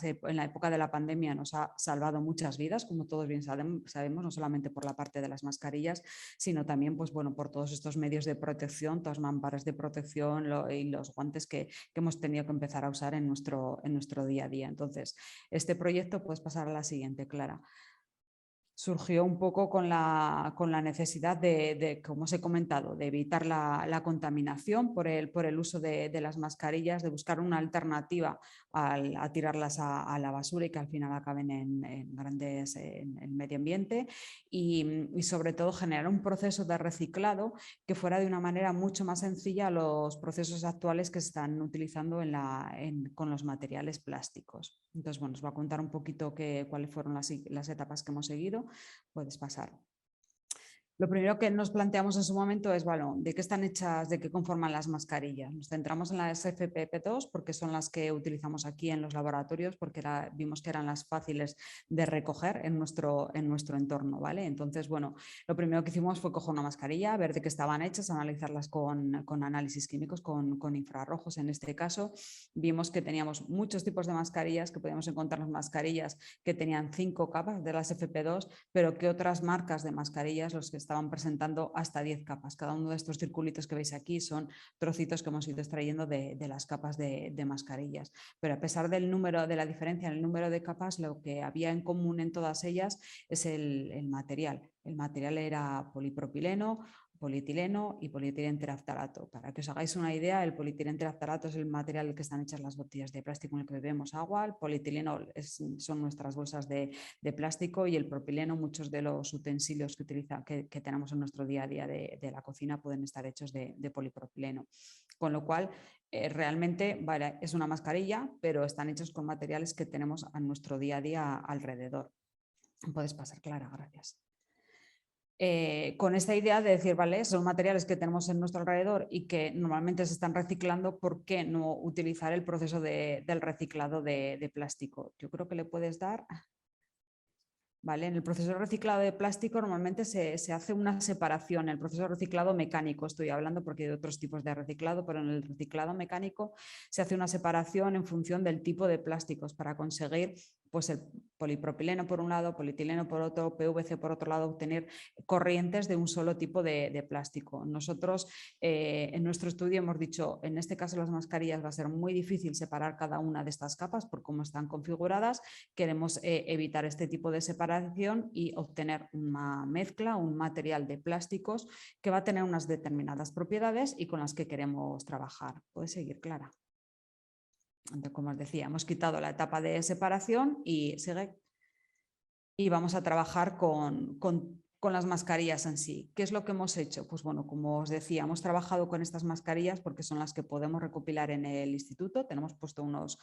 época de la pandemia nos ha salvado muchas vidas, como todos bien sabemos, no solamente por la parte de las mascarillas, sino también pues, bueno, por todos estos medios de protección, todas mamparas de protección y los guantes que hemos tenido que empezar a usar en nuestro día a día. Entonces, este proyecto, puedes pasar a la siguiente, Clara. Surgió un poco con la necesidad de, como os he comentado, de evitar la contaminación por el uso de las mascarillas, de buscar una alternativa a tirarlas a la basura y que al final acaben en el medio ambiente y sobre todo generar un proceso de reciclado que fuera de una manera mucho más sencilla a los procesos actuales que se están utilizando con los materiales plásticos. Entonces, bueno, os voy a contar un poquito cuáles fueron las etapas que hemos seguido. Puedes pasar. Lo primero que nos planteamos en su momento es, bueno, ¿de qué están hechas, de qué conforman las mascarillas? Nos centramos en las FFP2 porque son las que utilizamos aquí en los laboratorios porque vimos que eran las fáciles de recoger en nuestro entorno, ¿vale? Entonces, bueno, lo primero que hicimos fue coger una mascarilla, ver de qué estaban hechas, analizarlas con análisis químicos, con infrarrojos. En este caso, vimos que teníamos muchos tipos de mascarillas, que podíamos encontrar mascarillas que tenían 5 capas de las FFP2, pero que otras marcas de mascarillas, los que estaban presentando hasta 10 capas. Cada uno de estos circulitos que veis aquí son trocitos que hemos ido extrayendo de las capas de mascarillas. Pero a pesar de la diferencia en el número de capas, lo que había en común en todas ellas es el material. El material era polipropileno, polietileno y polietileno teraftalato. Para que os hagáis una idea, el polietileno teraftalato es el material del que están hechas las botellas de plástico en el que bebemos agua, el polietileno son nuestras bolsas de plástico y el propileno, muchos de los utensilios que tenemos en nuestro día a día de la cocina pueden estar hechos de polipropileno. Con lo cual, realmente vale, es una mascarilla, pero están hechos con materiales que tenemos a nuestro día a día alrededor. Puedes pasar, Clara, gracias. Con esta idea de decir, vale, son materiales que tenemos en nuestro alrededor y que normalmente se están reciclando, ¿por qué no utilizar el proceso del reciclado de plástico? Yo creo que le puedes dar... ¿Vale? En el proceso de reciclado de plástico normalmente se hace una separación, el proceso de reciclado mecánico estoy hablando porque hay otros tipos de reciclado, pero en el reciclado mecánico se hace una separación en función del tipo de plásticos para conseguir pues el polipropileno por un lado, polietileno por otro, PVC por otro lado, obtener corrientes de un solo tipo de plástico. Nosotros en nuestro estudio hemos dicho, en este caso las mascarillas va a ser muy difícil separar cada una de estas capas por cómo están configuradas, queremos evitar este tipo de separación y obtener una mezcla, un material de plásticos que va a tener unas determinadas propiedades y con las que queremos trabajar. ¿Puedes seguir, Clara? Entonces, como os decía, hemos quitado la etapa de separación y sigue. Y vamos a trabajar con las mascarillas en sí. ¿Qué es lo que hemos hecho? Pues bueno, como os decía, hemos trabajado con estas mascarillas porque son las que podemos recopilar en el instituto. Tenemos puesto unos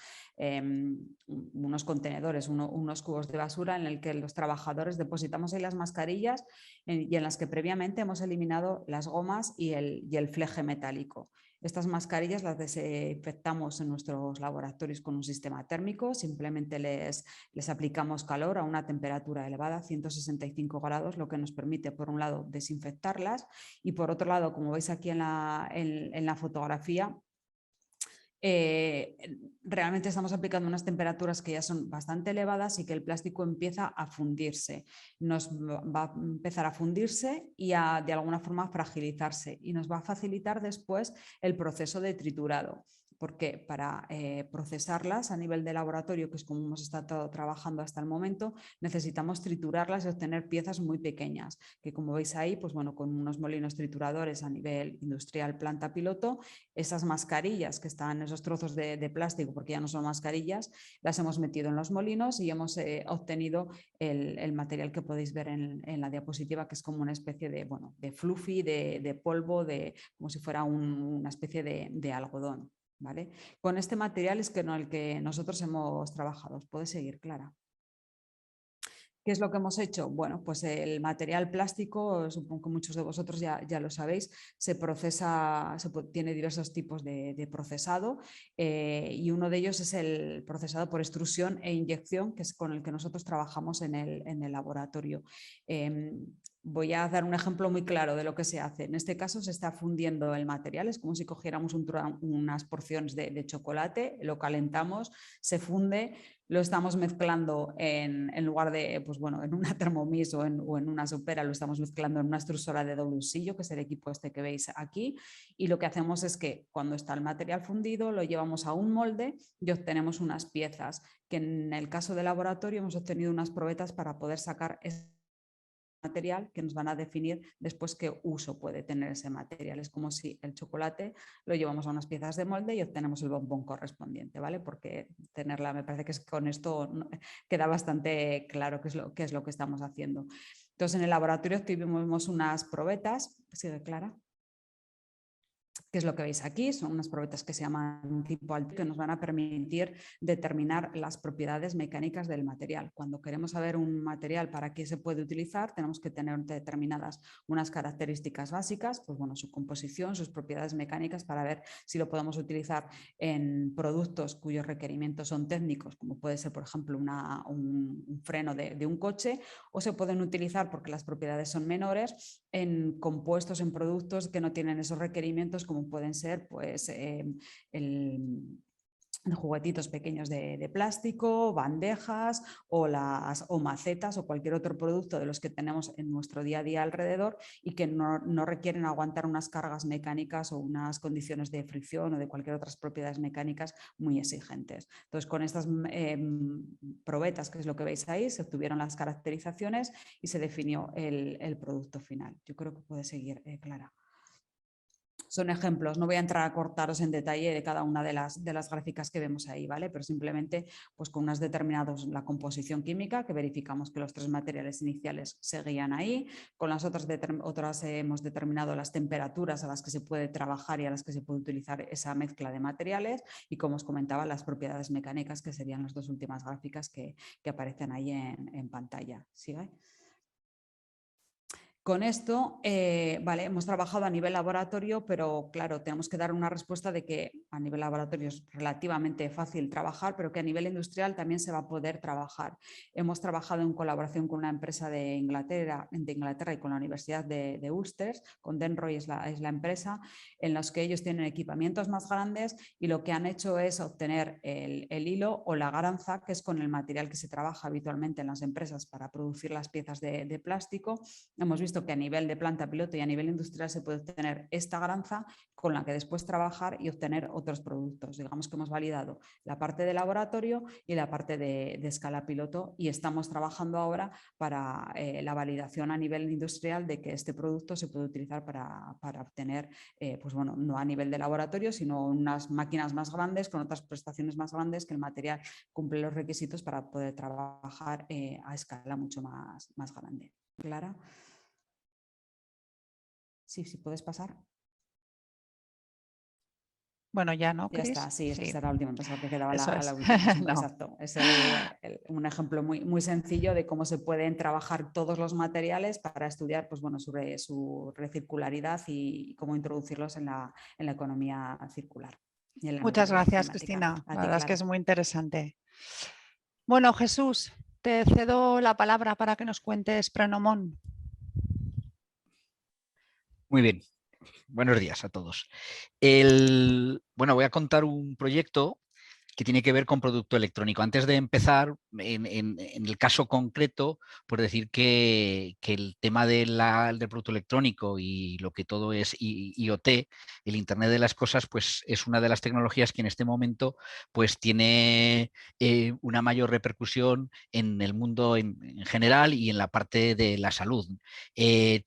contenedores, unos cubos de basura en el que los trabajadores depositamos ahí las mascarillas y en las que previamente hemos eliminado las gomas y el fleje metálico. Estas mascarillas las desinfectamos en nuestros laboratorios con un sistema térmico, simplemente les aplicamos calor a una temperatura elevada, 165 grados, lo que nos permite, por un lado, desinfectarlas y por otro lado, como veis aquí en la fotografía, realmente estamos aplicando unas temperaturas que ya son bastante elevadas y que el plástico empieza a fundirse. Nos va a empezar a fundirse y de alguna forma fragilizarse y nos va a facilitar después el proceso de triturado. Porque para procesarlas a nivel de laboratorio, que es como hemos estado trabajando hasta el momento, necesitamos triturarlas y obtener piezas muy pequeñas, que como veis ahí, pues bueno, con unos molinos trituradores a nivel industrial planta piloto, esas mascarillas que están en esos trozos de plástico, porque ya no son mascarillas, las hemos metido en los molinos y hemos obtenido el material que podéis ver en la diapositiva, que es como una especie de fluffy, de polvo, como si fuera una especie de algodón. ¿Vale? Con este material es con el que nosotros hemos trabajado. ¿Puede seguir, Clara? ¿Qué es lo que hemos hecho? Bueno, pues el material plástico, supongo que muchos de vosotros ya lo sabéis, se procesa, tiene diversos tipos de procesado y uno de ellos es el procesado por extrusión e inyección, que es con el que nosotros trabajamos en el laboratorio. Voy a dar un ejemplo muy claro de lo que se hace. En este caso se está fundiendo el material, es como si cogiéramos unas porciones de chocolate, lo calentamos, se funde, lo estamos mezclando en lugar de, pues bueno, en una Thermomix o en una sopera, lo estamos mezclando en una extrusora de doble usillo, que es el equipo este que veis aquí, y lo que hacemos es que cuando está el material fundido lo llevamos a un molde y obtenemos unas piezas, que en el caso del laboratorio hemos obtenido unas probetas para poder sacar material que nos van a definir después qué uso puede tener ese material. Es como si el chocolate lo llevamos a unas piezas de molde y obtenemos el bombón correspondiente, ¿vale? Porque tenerla, me parece que con esto queda bastante claro qué es lo que estamos haciendo. Entonces, en el laboratorio obtuvimos unas probetas, ¿sigue Clara? ¿Qué es lo que veis aquí? Son unas probetas que se llaman tipo alto, que nos van a permitir determinar las propiedades mecánicas del material. Cuando queremos saber un material para qué se puede utilizar, tenemos que tener determinadas unas características básicas, pues bueno, su composición, sus propiedades mecánicas, para ver si lo podemos utilizar en productos cuyos requerimientos son técnicos, como puede ser, por ejemplo, un freno de un coche, o se pueden utilizar, porque las propiedades son menores, en compuestos, en productos que no tienen esos requerimientos, como pueden ser pues, juguetitos pequeños de plástico, bandejas o macetas o cualquier otro producto de los que tenemos en nuestro día a día alrededor y que no requieren aguantar unas cargas mecánicas o unas condiciones de fricción o de cualquier otras propiedades mecánicas muy exigentes. Entonces, con estas probetas, que es lo que veis ahí, se obtuvieron las caracterizaciones y se definió el producto final. Yo creo que puede seguir, Clara. Son ejemplos, no voy a entrar a cortaros en detalle de cada una de las gráficas que vemos ahí, ¿vale? Pero simplemente pues con unas determinadas, la composición química, que verificamos que los tres materiales iniciales seguían ahí, con las otras hemos determinado las temperaturas a las que se puede trabajar y a las que se puede utilizar esa mezcla de materiales y, como os comentaba, las propiedades mecánicas, que serían las dos últimas gráficas que aparecen ahí en pantalla. ¿Sigue? Con esto, vale, hemos trabajado a nivel laboratorio, pero claro, tenemos que dar una respuesta de que a nivel laboratorio es relativamente fácil trabajar, pero que a nivel industrial también se va a poder trabajar. Hemos trabajado en colaboración con una empresa de Inglaterra y con la Universidad de Ulster, con Denroy es la empresa, en los que ellos tienen equipamientos más grandes y lo que han hecho es obtener el hilo o la garanza, que es con el material que se trabaja habitualmente en las empresas para producir las piezas de plástico. Hemos visto que a nivel de planta piloto y a nivel industrial se puede obtener esta garanza con la que después trabajar y obtener otros productos. Digamos que hemos validado la parte de laboratorio y la parte de escala piloto, y estamos trabajando ahora para la validación a nivel industrial de que este producto se puede utilizar para obtener, pues bueno, no a nivel de laboratorio, sino unas máquinas más grandes con otras prestaciones más grandes, que el material cumple los requisitos para poder trabajar a escala mucho más grande. ¿Clara? Sí, puedes pasar. Bueno, ya no, Ya Cris. está, sí, Sí. Esta era la última, pensaba que quedaba Eso la es. última. No. Exacto, es un ejemplo muy sencillo de cómo se pueden trabajar todos los materiales para estudiar, pues bueno, sobre su recircularidad y cómo introducirlos en la economía circular. Muchas gracias, Cristina. La verdad es que es muy interesante. Bueno, Jesús, te cedo la palabra para que nos cuentes Pronomon. Muy bien, buenos días a todos. Bueno, voy a contar un proyecto que tiene que ver con producto electrónico. Antes de empezar, en el caso concreto, por decir que el tema del producto electrónico y lo que todo es IoT, el Internet de las cosas, pues es una de las tecnologías que en este momento pues tiene una mayor repercusión en el mundo en general y en la parte de la salud.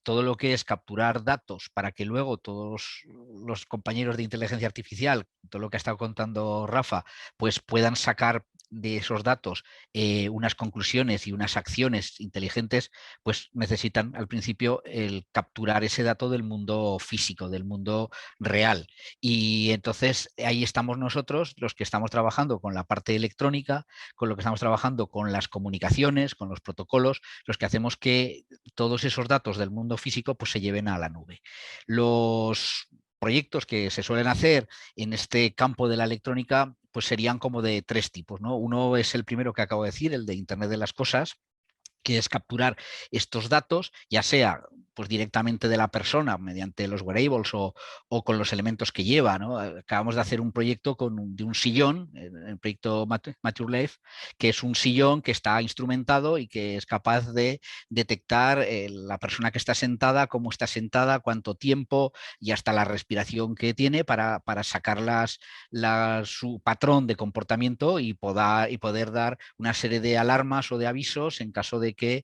Todo lo que es capturar datos para que luego todos los compañeros de inteligencia artificial, todo lo que ha estado contando Rafa, pues puedan sacar de esos datos unas conclusiones y unas acciones inteligentes, pues necesitan al principio el capturar ese dato del mundo físico, del mundo real. Y entonces ahí estamos nosotros, los que estamos trabajando con la parte electrónica, con lo que estamos trabajando con las comunicaciones, con los protocolos, los que hacemos que todos esos datos del mundo físico pues se lleven a la nube. Los proyectos que se suelen hacer en este campo de la electrónica pues serían como de tres tipos, ¿no? Uno es el primero que acabo de decir, el de Internet de las cosas, que es capturar estos datos, ya sea pues directamente de la persona mediante los wearables o con los elementos que lleva, ¿no? Acabamos de hacer un proyecto de un sillón, el proyecto Mature Life, que es un sillón que está instrumentado y que es capaz de detectar la persona que está sentada, cómo está sentada, cuánto tiempo y hasta la respiración que tiene para sacar su patrón de comportamiento y poder dar una serie de alarmas o de avisos en caso de que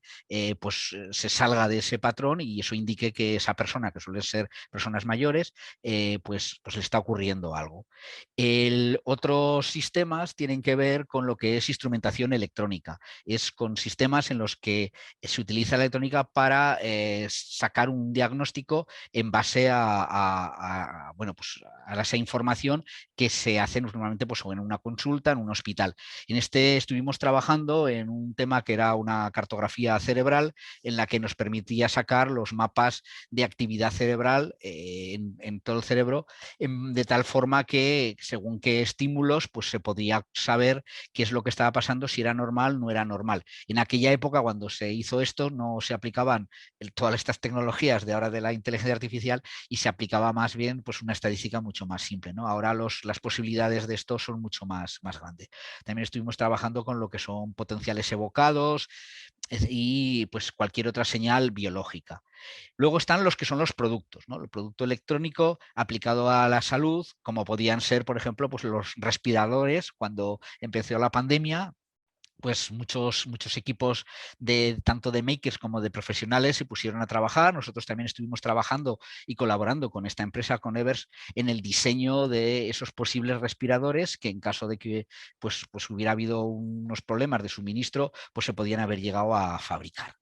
pues se salga de ese patrón y eso indique que esa persona, que suelen ser personas mayores, pues le está ocurriendo algo. Otros sistemas tienen que ver con lo que es instrumentación electrónica. Es con sistemas en los que se utiliza la electrónica para sacar un diagnóstico en base bueno, pues a esa información que se hace normalmente pues, en una consulta, en un hospital. En este estuvimos trabajando en un tema que era una cartografía cerebral en la que nos permitía sacar los mapas de actividad cerebral en todo el cerebro, de tal forma que según qué estímulos pues se podía saber qué es lo que estaba pasando, si era normal o no era normal. En aquella época, cuando se hizo esto, no se aplicaban todas estas tecnologías de ahora de la inteligencia artificial y se aplicaba más bien pues una estadística mucho más simple, ¿no? Ahora las posibilidades de esto son mucho más grandes. También estuvimos trabajando con lo que son potenciales evocados y pues cualquier otra señal biológica. Luego están los que son los productos, ¿no? El producto electrónico aplicado a la salud, como podían ser, por ejemplo, pues los respiradores. Cuando empezó la pandemia, pues muchos equipos tanto de makers como de profesionales se pusieron a trabajar. Nosotros también estuvimos trabajando y colaborando con esta empresa, con Evers, en el diseño de esos posibles respiradores que en caso de que pues hubiera habido unos problemas de suministro, pues se podían haber llegado a fabricar.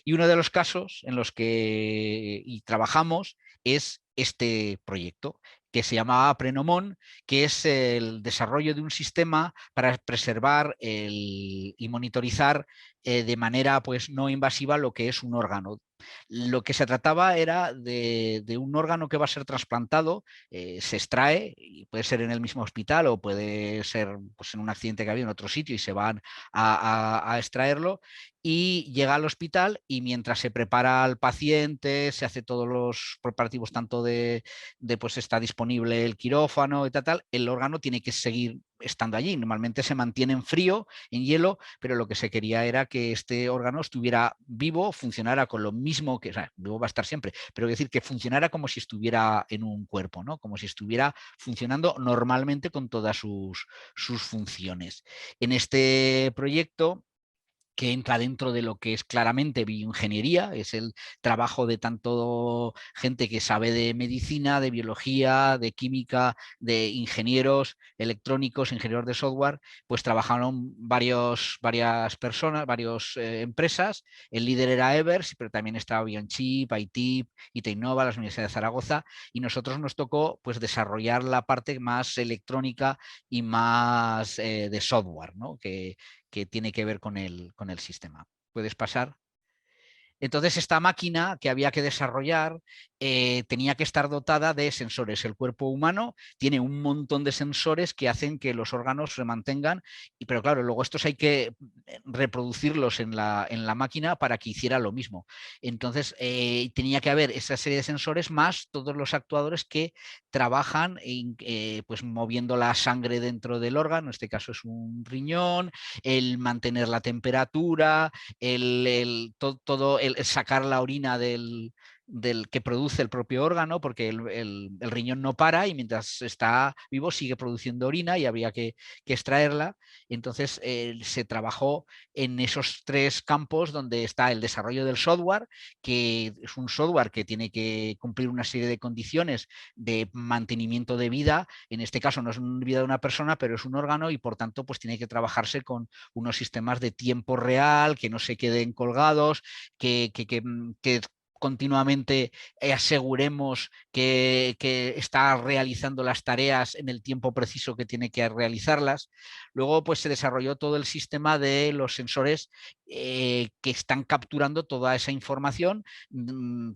Y uno de los casos en los que trabajamos es este proyecto, que se llamaba Prenomon, que es el desarrollo de un sistema para preservar y monitorizar de manera pues, no invasiva lo que es un órgano. Lo que se trataba era de un órgano que va a ser trasplantado, se extrae, y puede ser en el mismo hospital o puede ser pues, en un accidente que había en otro sitio y se van a extraerlo, y llega al hospital y mientras se prepara al paciente, se hace todos los preparativos tanto de pues está disponible el quirófano y tal, el órgano tiene que seguir estando allí. Normalmente se mantiene en frío, en hielo, pero lo que se quería era que este órgano estuviera vivo, funcionara con lo mismo que, o sea, vivo va a estar siempre, pero es decir, que funcionara como si estuviera en un cuerpo, ¿no? Como si estuviera funcionando normalmente con todas sus funciones. En este proyecto, que entra dentro de lo que es claramente bioingeniería, es el trabajo de tanto gente que sabe de medicina, de biología, de química, de ingenieros electrónicos, ingenieros de software, pues trabajaron varias personas, varias empresas. El líder era Evers, pero también estaba BioNchip, ITIP, Iteinova, la Universidad de Zaragoza, y nosotros nos tocó pues desarrollar la parte más electrónica y más de software, ¿no? que tiene que ver con el sistema. ¿Puedes pasar? Entonces, esta máquina que había que desarrollar tenía que estar dotada de sensores. El cuerpo humano tiene un montón de sensores que hacen que los órganos se mantengan, pero claro, luego estos hay que reproducirlos en la máquina para que hiciera lo mismo. Entonces, tenía que haber esa serie de sensores más todos los actuadores que trabajan pues moviendo la sangre dentro del órgano, en este caso es un riñón, el mantener la temperatura, el sacar la orina del que produce el propio órgano, porque el riñón no para y mientras está vivo sigue produciendo orina y había que extraerla. Entonces se trabajó en esos tres campos donde está el desarrollo del software, que es un software que tiene que cumplir una serie de condiciones de mantenimiento de vida. En este caso no es una vida de una persona, pero es un órgano y por tanto pues tiene que trabajarse con unos sistemas de tiempo real, que no se queden colgados, que continuamente aseguremos que está realizando las tareas en el tiempo preciso que tiene que realizarlas. Luego pues se desarrolló todo el sistema de los sensores que están capturando toda esa información,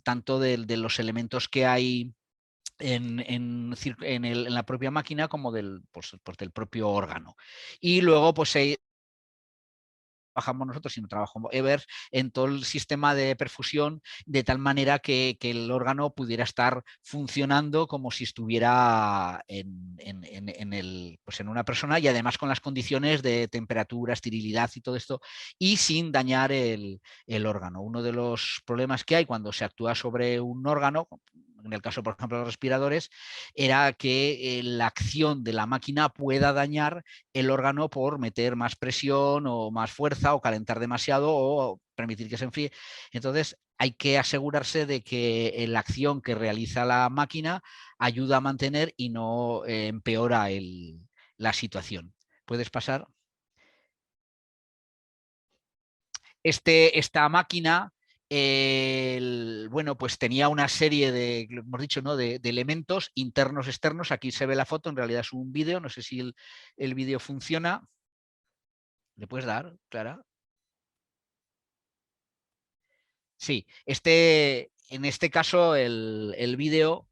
tanto de los elementos que hay en la propia máquina como del propio órgano. Y luego pues trabajamos nosotros, sino trabajó Evers en todo el sistema de perfusión, de tal manera que el órgano pudiera estar funcionando como si estuviera pues en una persona, y además con las condiciones de temperatura, esterilidad y todo esto, y sin dañar el órgano. Uno de los problemas que hay cuando se actúa sobre un órgano, en el caso, por ejemplo, de los respiradores, era que la acción de la máquina pueda dañar el órgano por meter más presión o más fuerza o calentar demasiado o permitir que se enfríe. Entonces hay que asegurarse de que la acción que realiza la máquina ayuda a mantener y no empeora la situación. ¿Puedes pasar? Esta máquina, bueno, pues tenía una serie de, hemos dicho, ¿no?, de elementos internos, externos. Aquí se ve la foto, en realidad es un vídeo, no sé si el vídeo funciona. ¿Le puedes dar, Clara? Sí, en este caso el vídeo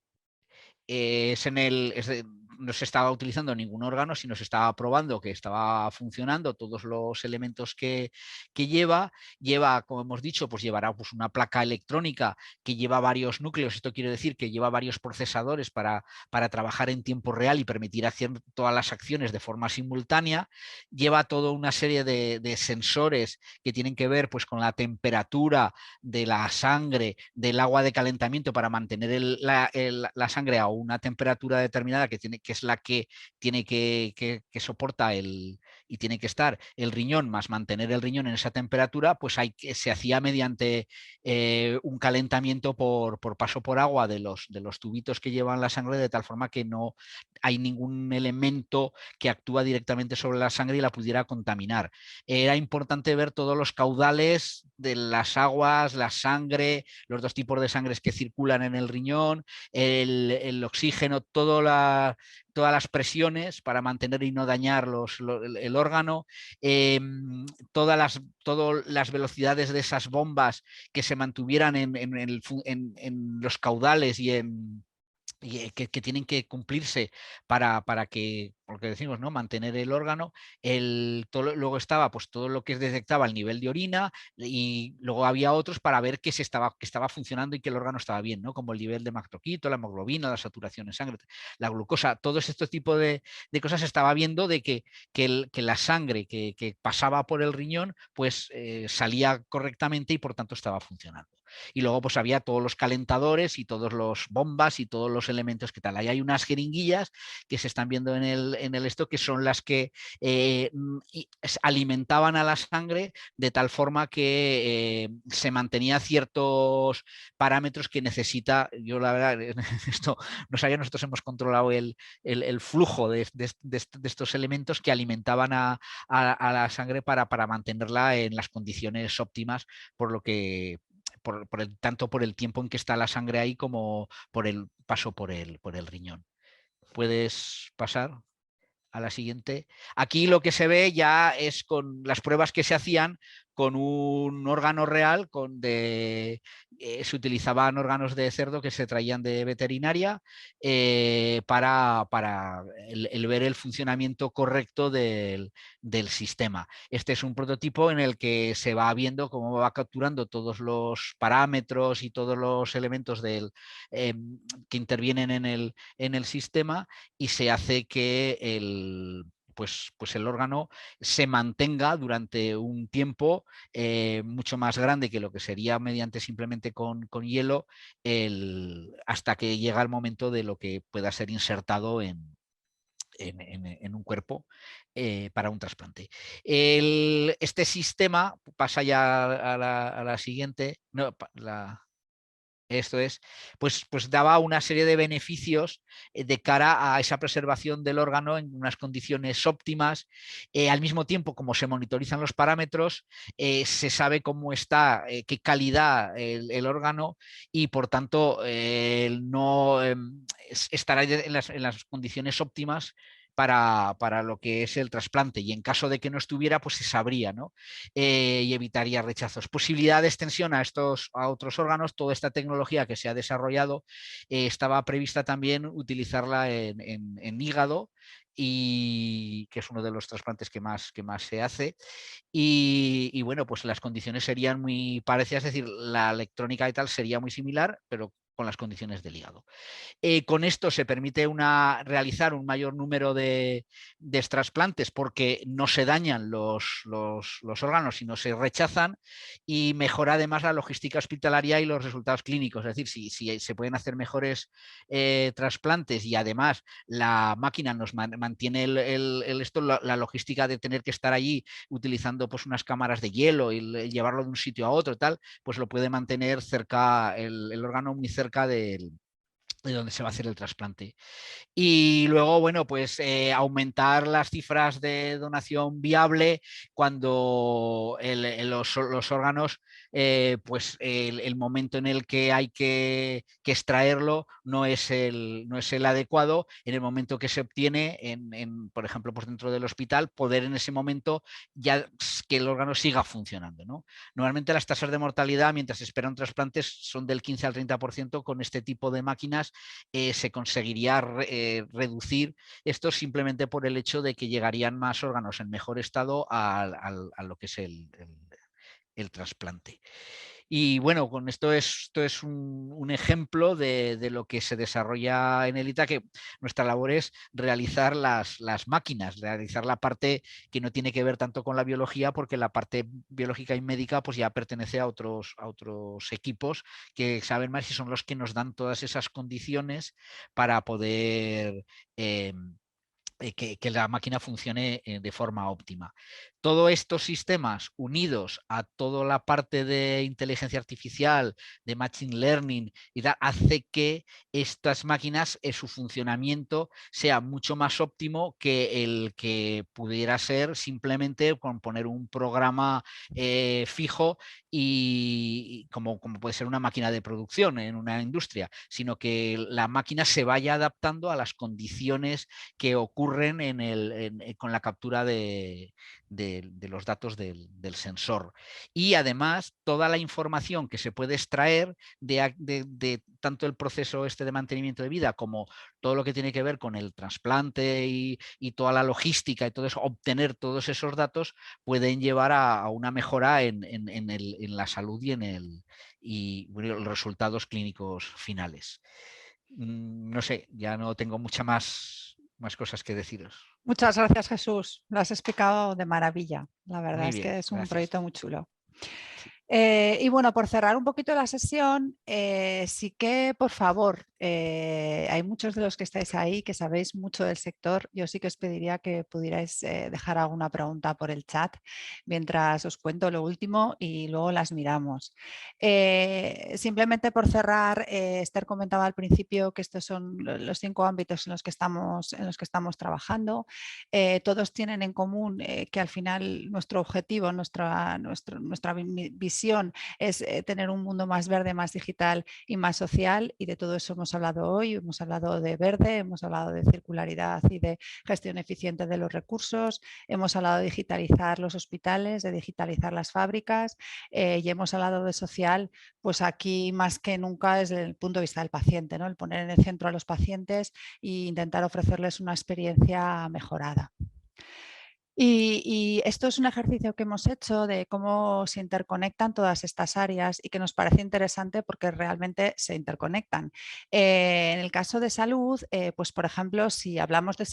no se estaba utilizando ningún órgano, sino se estaba probando que estaba funcionando todos los elementos que lleva, como hemos dicho, pues llevará pues una placa electrónica que lleva varios núcleos. Esto quiere decir que lleva varios procesadores para trabajar en tiempo real y permitir hacer todas las acciones de forma simultánea. Lleva toda una serie de sensores que tienen que ver pues con la temperatura de la sangre, del agua de calentamiento, para mantener la sangre a una temperatura determinada que es la que tiene que soporta y tiene que estar el riñón, más mantener el riñón en esa temperatura, pues se hacía mediante un calentamiento por paso por agua de los tubitos que llevan la sangre, de tal forma que no hay ningún elemento que actúa directamente sobre la sangre y la pudiera contaminar. Era importante ver todos los caudales de las aguas, la sangre, los dos tipos de sangres que circulan en el riñón, el oxígeno, todas las presiones para mantener y no dañar el órgano, todas las velocidades de esas bombas que se mantuvieran en los caudales y que tienen que cumplirse para que, porque decimos, ¿no?, mantener el órgano. Luego estaba pues todo lo que detectaba el nivel de orina, y luego había otros para ver que estaba funcionando y que el órgano estaba bien, ¿no?, como el nivel de macroquito, la hemoglobina, la saturación en sangre, la glucosa. Todo este tipo de cosas se estaba viendo de que la sangre que pasaba por el riñón pues salía correctamente y por tanto estaba funcionando. Y luego pues había todos los calentadores y todos los bombas y todos los elementos que tal. Ahí hay unas jeringuillas que se están viendo en el esto, que son las que alimentaban a la sangre de tal forma que se mantenía ciertos parámetros que necesita. Yo la verdad, esto no sabía, nosotros hemos controlado el flujo de estos elementos que alimentaban a la sangre para mantenerla en las condiciones óptimas, por lo que tanto por el tiempo en que está la sangre ahí como por el paso por el riñón. ¿Puedes pasar a la siguiente? Aquí lo que se ve ya es con las pruebas que se hacían con un órgano real, se utilizaban órganos de cerdo que se traían de veterinaria para el ver el funcionamiento correcto del sistema. Este es un prototipo en el que se va viendo cómo va capturando todos los parámetros y todos los elementos que intervienen en el sistema, y se hace que el órgano se mantenga durante un tiempo mucho más grande que lo que sería mediante simplemente con hielo, hasta que llega el momento de lo que pueda ser insertado en un cuerpo para un trasplante. Este sistema, pasa ya a la siguiente, no, esto es, pues daba una serie de beneficios de cara a esa preservación del órgano en unas condiciones óptimas. Al mismo tiempo, como se monitorizan los parámetros, se sabe cómo está, qué calidad el órgano, y por tanto no estará en las condiciones óptimas para lo que es el trasplante, y en caso de que no estuviera, pues se sabría, ¿no? Y evitaría rechazos. Posibilidad de extensión a otros órganos. Toda esta tecnología que se ha desarrollado estaba prevista también utilizarla en hígado, y que es uno de los trasplantes que más se hace. Y bueno, pues las condiciones serían muy parecidas, es decir, la electrónica y tal sería muy similar, pero con las condiciones del hígado. Con esto se permite realizar un mayor número de trasplantes porque no se dañan los órganos, sino se rechazan, y mejora además la logística hospitalaria y los resultados clínicos. Es decir, si se pueden hacer mejores trasplantes y además la máquina nos mantiene la logística de tener que estar allí utilizando pues unas cámaras de hielo y llevarlo de un sitio a otro, tal, pues lo puede mantener cerca, el órgano muy cerca de donde se va a hacer el trasplante. Y luego, bueno, pues aumentar las cifras de donación viable cuando los órganos, pues el momento en el que hay que extraerlo no es el adecuado. En el momento que se obtiene, por ejemplo, pues dentro del hospital, poder en ese momento ya que el órgano siga funcionando, ¿no? Normalmente las tasas de mortalidad mientras se espera un trasplante son del 15 al 30%. Con este tipo de máquinas se conseguiría reducir esto simplemente por el hecho de que llegarían más órganos en mejor estado a lo que es el trasplante. Y bueno, con esto es un ejemplo de lo que se desarrolla en ELITA, que nuestra labor es realizar las máquinas, realizar la parte que no tiene que ver tanto con la biología, porque la parte biológica y médica pues ya pertenece a otros equipos que saben más y son los que nos dan todas esas condiciones para poder que la máquina funcione de forma óptima. Todos estos sistemas unidos a toda la parte de inteligencia artificial, de machine learning y tal, hace que estas máquinas, su funcionamiento sea mucho más óptimo que el que pudiera ser simplemente con poner un programa fijo y como puede ser una máquina de producción en una industria, sino que la máquina se vaya adaptando a las condiciones que ocurren con la captura de los datos del sensor. Y además toda la información que se puede extraer de tanto el proceso de mantenimiento de vida como todo lo que tiene que ver con el trasplante y toda la logística y todo eso, obtener todos esos datos pueden llevar a una mejora en la salud y los resultados clínicos finales. No sé, ya no tengo más cosas que deciros. Muchas gracias, Jesús. Lo has explicado de maravilla. La verdad Muy es bien, que es un gracias. proyecto muy chulo. Sí. Y bueno, por cerrar un poquito la sesión, sí que, por favor, hay muchos de los que estáis ahí que sabéis mucho del sector. Yo sí que os pediría que pudierais dejar alguna pregunta por el chat mientras os cuento lo último y luego las miramos. Simplemente por cerrar, Esther comentaba al principio que estos son los 5 ámbitos en los que estamos trabajando. Todos tienen en común que al final nuestro objetivo, nuestra visión es tener un mundo más verde, más digital y más social, y de todo eso hemos hablado hoy. Hemos hablado de verde, hemos hablado de circularidad y de gestión eficiente de los recursos, hemos hablado de digitalizar los hospitales, de digitalizar las fábricas y hemos hablado de social. Pues aquí más que nunca desde el punto de vista del paciente, ¿no? El poner en el centro a los pacientes e intentar ofrecerles una experiencia mejorada. Y esto es un ejercicio que hemos hecho de cómo se interconectan todas estas áreas y que nos parece interesante porque realmente se interconectan. En el caso de salud, pues por ejemplo, si hablamos de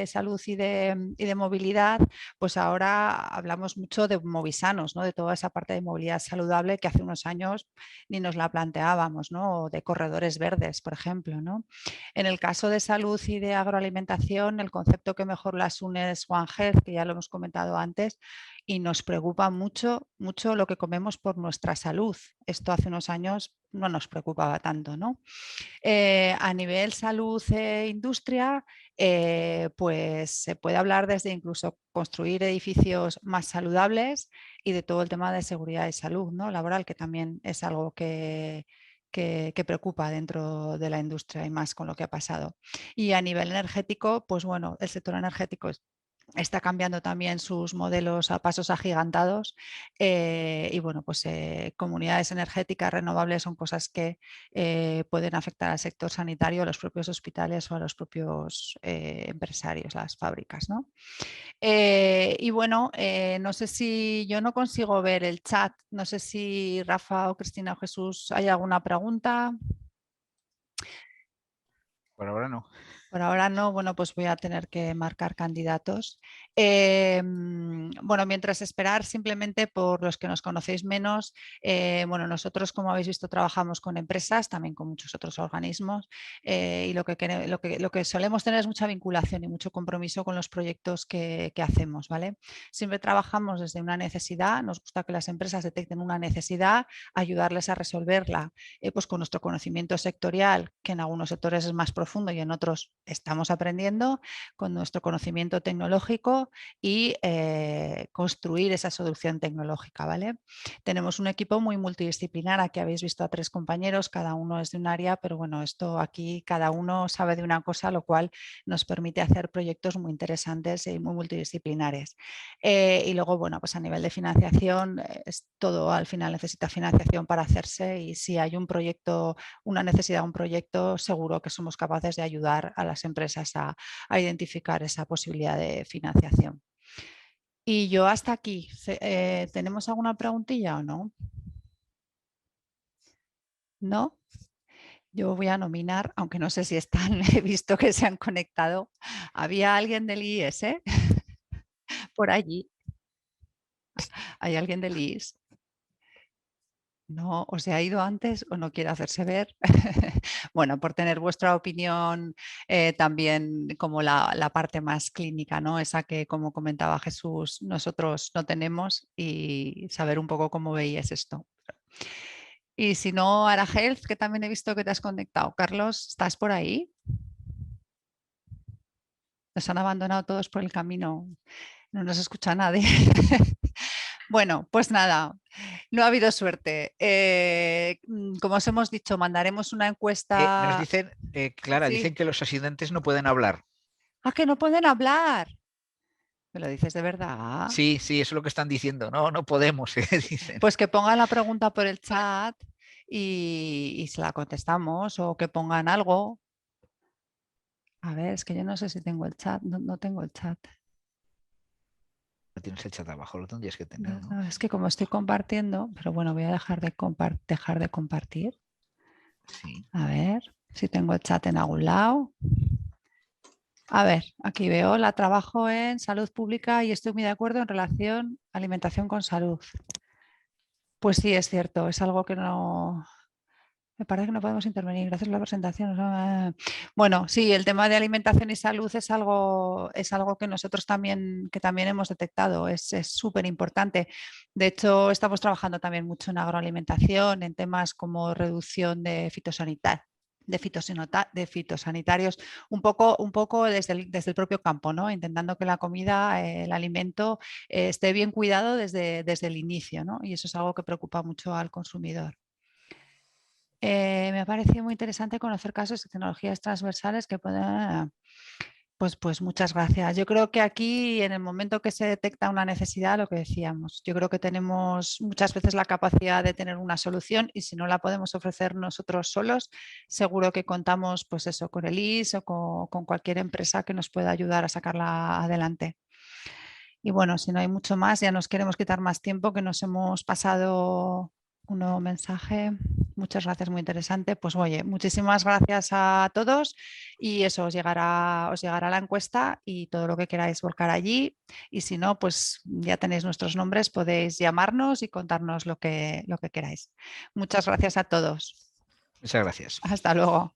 salud y de movilidad, pues ahora hablamos mucho de movisanos, ¿no? De toda esa parte de movilidad saludable que hace unos años ni nos la planteábamos, ¿no? O de corredores verdes, por ejemplo, ¿no? En el caso de salud y de agroalimentación, el concepto que mejor las une es One Health, que ya lo hemos comentado antes, y nos preocupa mucho lo que comemos por nuestra salud. Esto hace unos años no nos preocupaba tanto, ¿no? A nivel salud e industria, pues se puede hablar desde incluso construir edificios más saludables y de todo el tema de seguridad y salud, ¿no? Laboral, que también es algo que preocupa dentro de la industria y más con lo que ha pasado. Y a nivel energético, pues bueno, el sector energético es está cambiando también sus modelos a pasos agigantados y bueno, pues comunidades energéticas renovables son cosas que pueden afectar al sector sanitario, a los propios hospitales o a los propios empresarios, las fábricas, ¿no? Y bueno, no sé si yo no consigo ver el chat, no sé si Rafa o Cristina o Jesús hay alguna pregunta. Por ahora no. Por ahora no, bueno, pues voy a tener que marcar candidatos. Bueno, mientras esperar, simplemente por los que nos conocéis menos, bueno, nosotros, como habéis visto, trabajamos con empresas, también con muchos otros organismos, y lo que solemos tener es mucha vinculación y mucho compromiso con los proyectos que hacemos, ¿vale? Siempre trabajamos desde una necesidad, nos gusta que las empresas detecten una necesidad, ayudarles a resolverla, pues con nuestro conocimiento sectorial, que en algunos sectores es más profundo y en otros estamos aprendiendo, con nuestro conocimiento tecnológico y construir esa solución tecnológica, ¿vale? Tenemos un equipo muy multidisciplinar, aquí habéis visto a 3 compañeros, cada uno es de un área, pero bueno, esto aquí cada uno sabe de una cosa, lo cual nos permite hacer proyectos muy interesantes y muy multidisciplinares. Y luego, bueno, pues a nivel de financiación, todo al final necesita financiación para hacerse y si hay un proyecto, una necesidad, un proyecto, seguro que somos capaces de ayudar a las empresas a identificar esa posibilidad de financiación. Y yo hasta aquí. ¿Tenemos alguna preguntilla o no? ¿No? Yo voy a nominar, aunque no sé si están, he visto que se han conectado. ¿Había alguien del IES por allí? ¿Hay alguien del IES? ¿No? ¿O se ha ido antes o no quiere hacerse ver? Bueno, por tener vuestra opinión también como la parte más clínica, ¿no? Esa que, como comentaba Jesús, nosotros no tenemos y saber un poco cómo veías esto. Y si no, Ara Health, que también he visto que te has conectado. Carlos, ¿estás por ahí? Nos han abandonado todos por el camino. No nos escucha nadie. Bueno, pues nada, no ha habido suerte. Como os hemos dicho, mandaremos una encuesta. Nos dicen, Clara, Sí. dicen que los asistentes no pueden hablar. ¡Ah, que no pueden hablar! ¿Me lo dices de verdad? Sí, sí, eso es lo que están diciendo. No, no podemos, dicen. Pues que pongan la pregunta por el chat y se la contestamos o que pongan algo. A ver, es que yo no sé si tengo el chat. No tengo el chat. No tienes el chat abajo, lo tendrías que tener, ¿no? No, es que como estoy compartiendo, pero bueno, voy a dejar de compartir. Sí. A ver si tengo el chat en algún lado. A ver, aquí veo, la trabajo en salud pública y estoy muy de acuerdo en relación a alimentación con salud. Pues sí, es cierto, es algo que no... Me parece que no podemos intervenir, gracias a la presentación. Bueno, sí, el tema de alimentación y salud es algo que nosotros también hemos detectado, es súper importante. De hecho, estamos trabajando también mucho en agroalimentación, en temas como reducción de fitosanitarios, un poco desde el propio campo, ¿no? Intentando que la comida, el alimento, esté bien cuidado desde el inicio, ¿no? Y eso es algo que preocupa mucho al consumidor. Me ha parecido muy interesante conocer casos de tecnologías transversales que pueden... Pues muchas gracias. Yo creo que aquí, en el momento que se detecta una necesidad, lo que decíamos, yo creo que tenemos muchas veces la capacidad de tener una solución y si no la podemos ofrecer nosotros solos, seguro que contamos pues eso, con el IS o con cualquier empresa que nos pueda ayudar a sacarla adelante. Y bueno, si no hay mucho más, ya nos queremos quitar más tiempo, que nos hemos pasado un nuevo mensaje. Muchas gracias, muy interesante. Pues oye, muchísimas gracias a todos y eso, os llegará la encuesta y todo lo que queráis volcar allí. Y si no, pues ya tenéis nuestros nombres, podéis llamarnos y contarnos lo que queráis. Muchas gracias a todos. Muchas gracias. Hasta luego.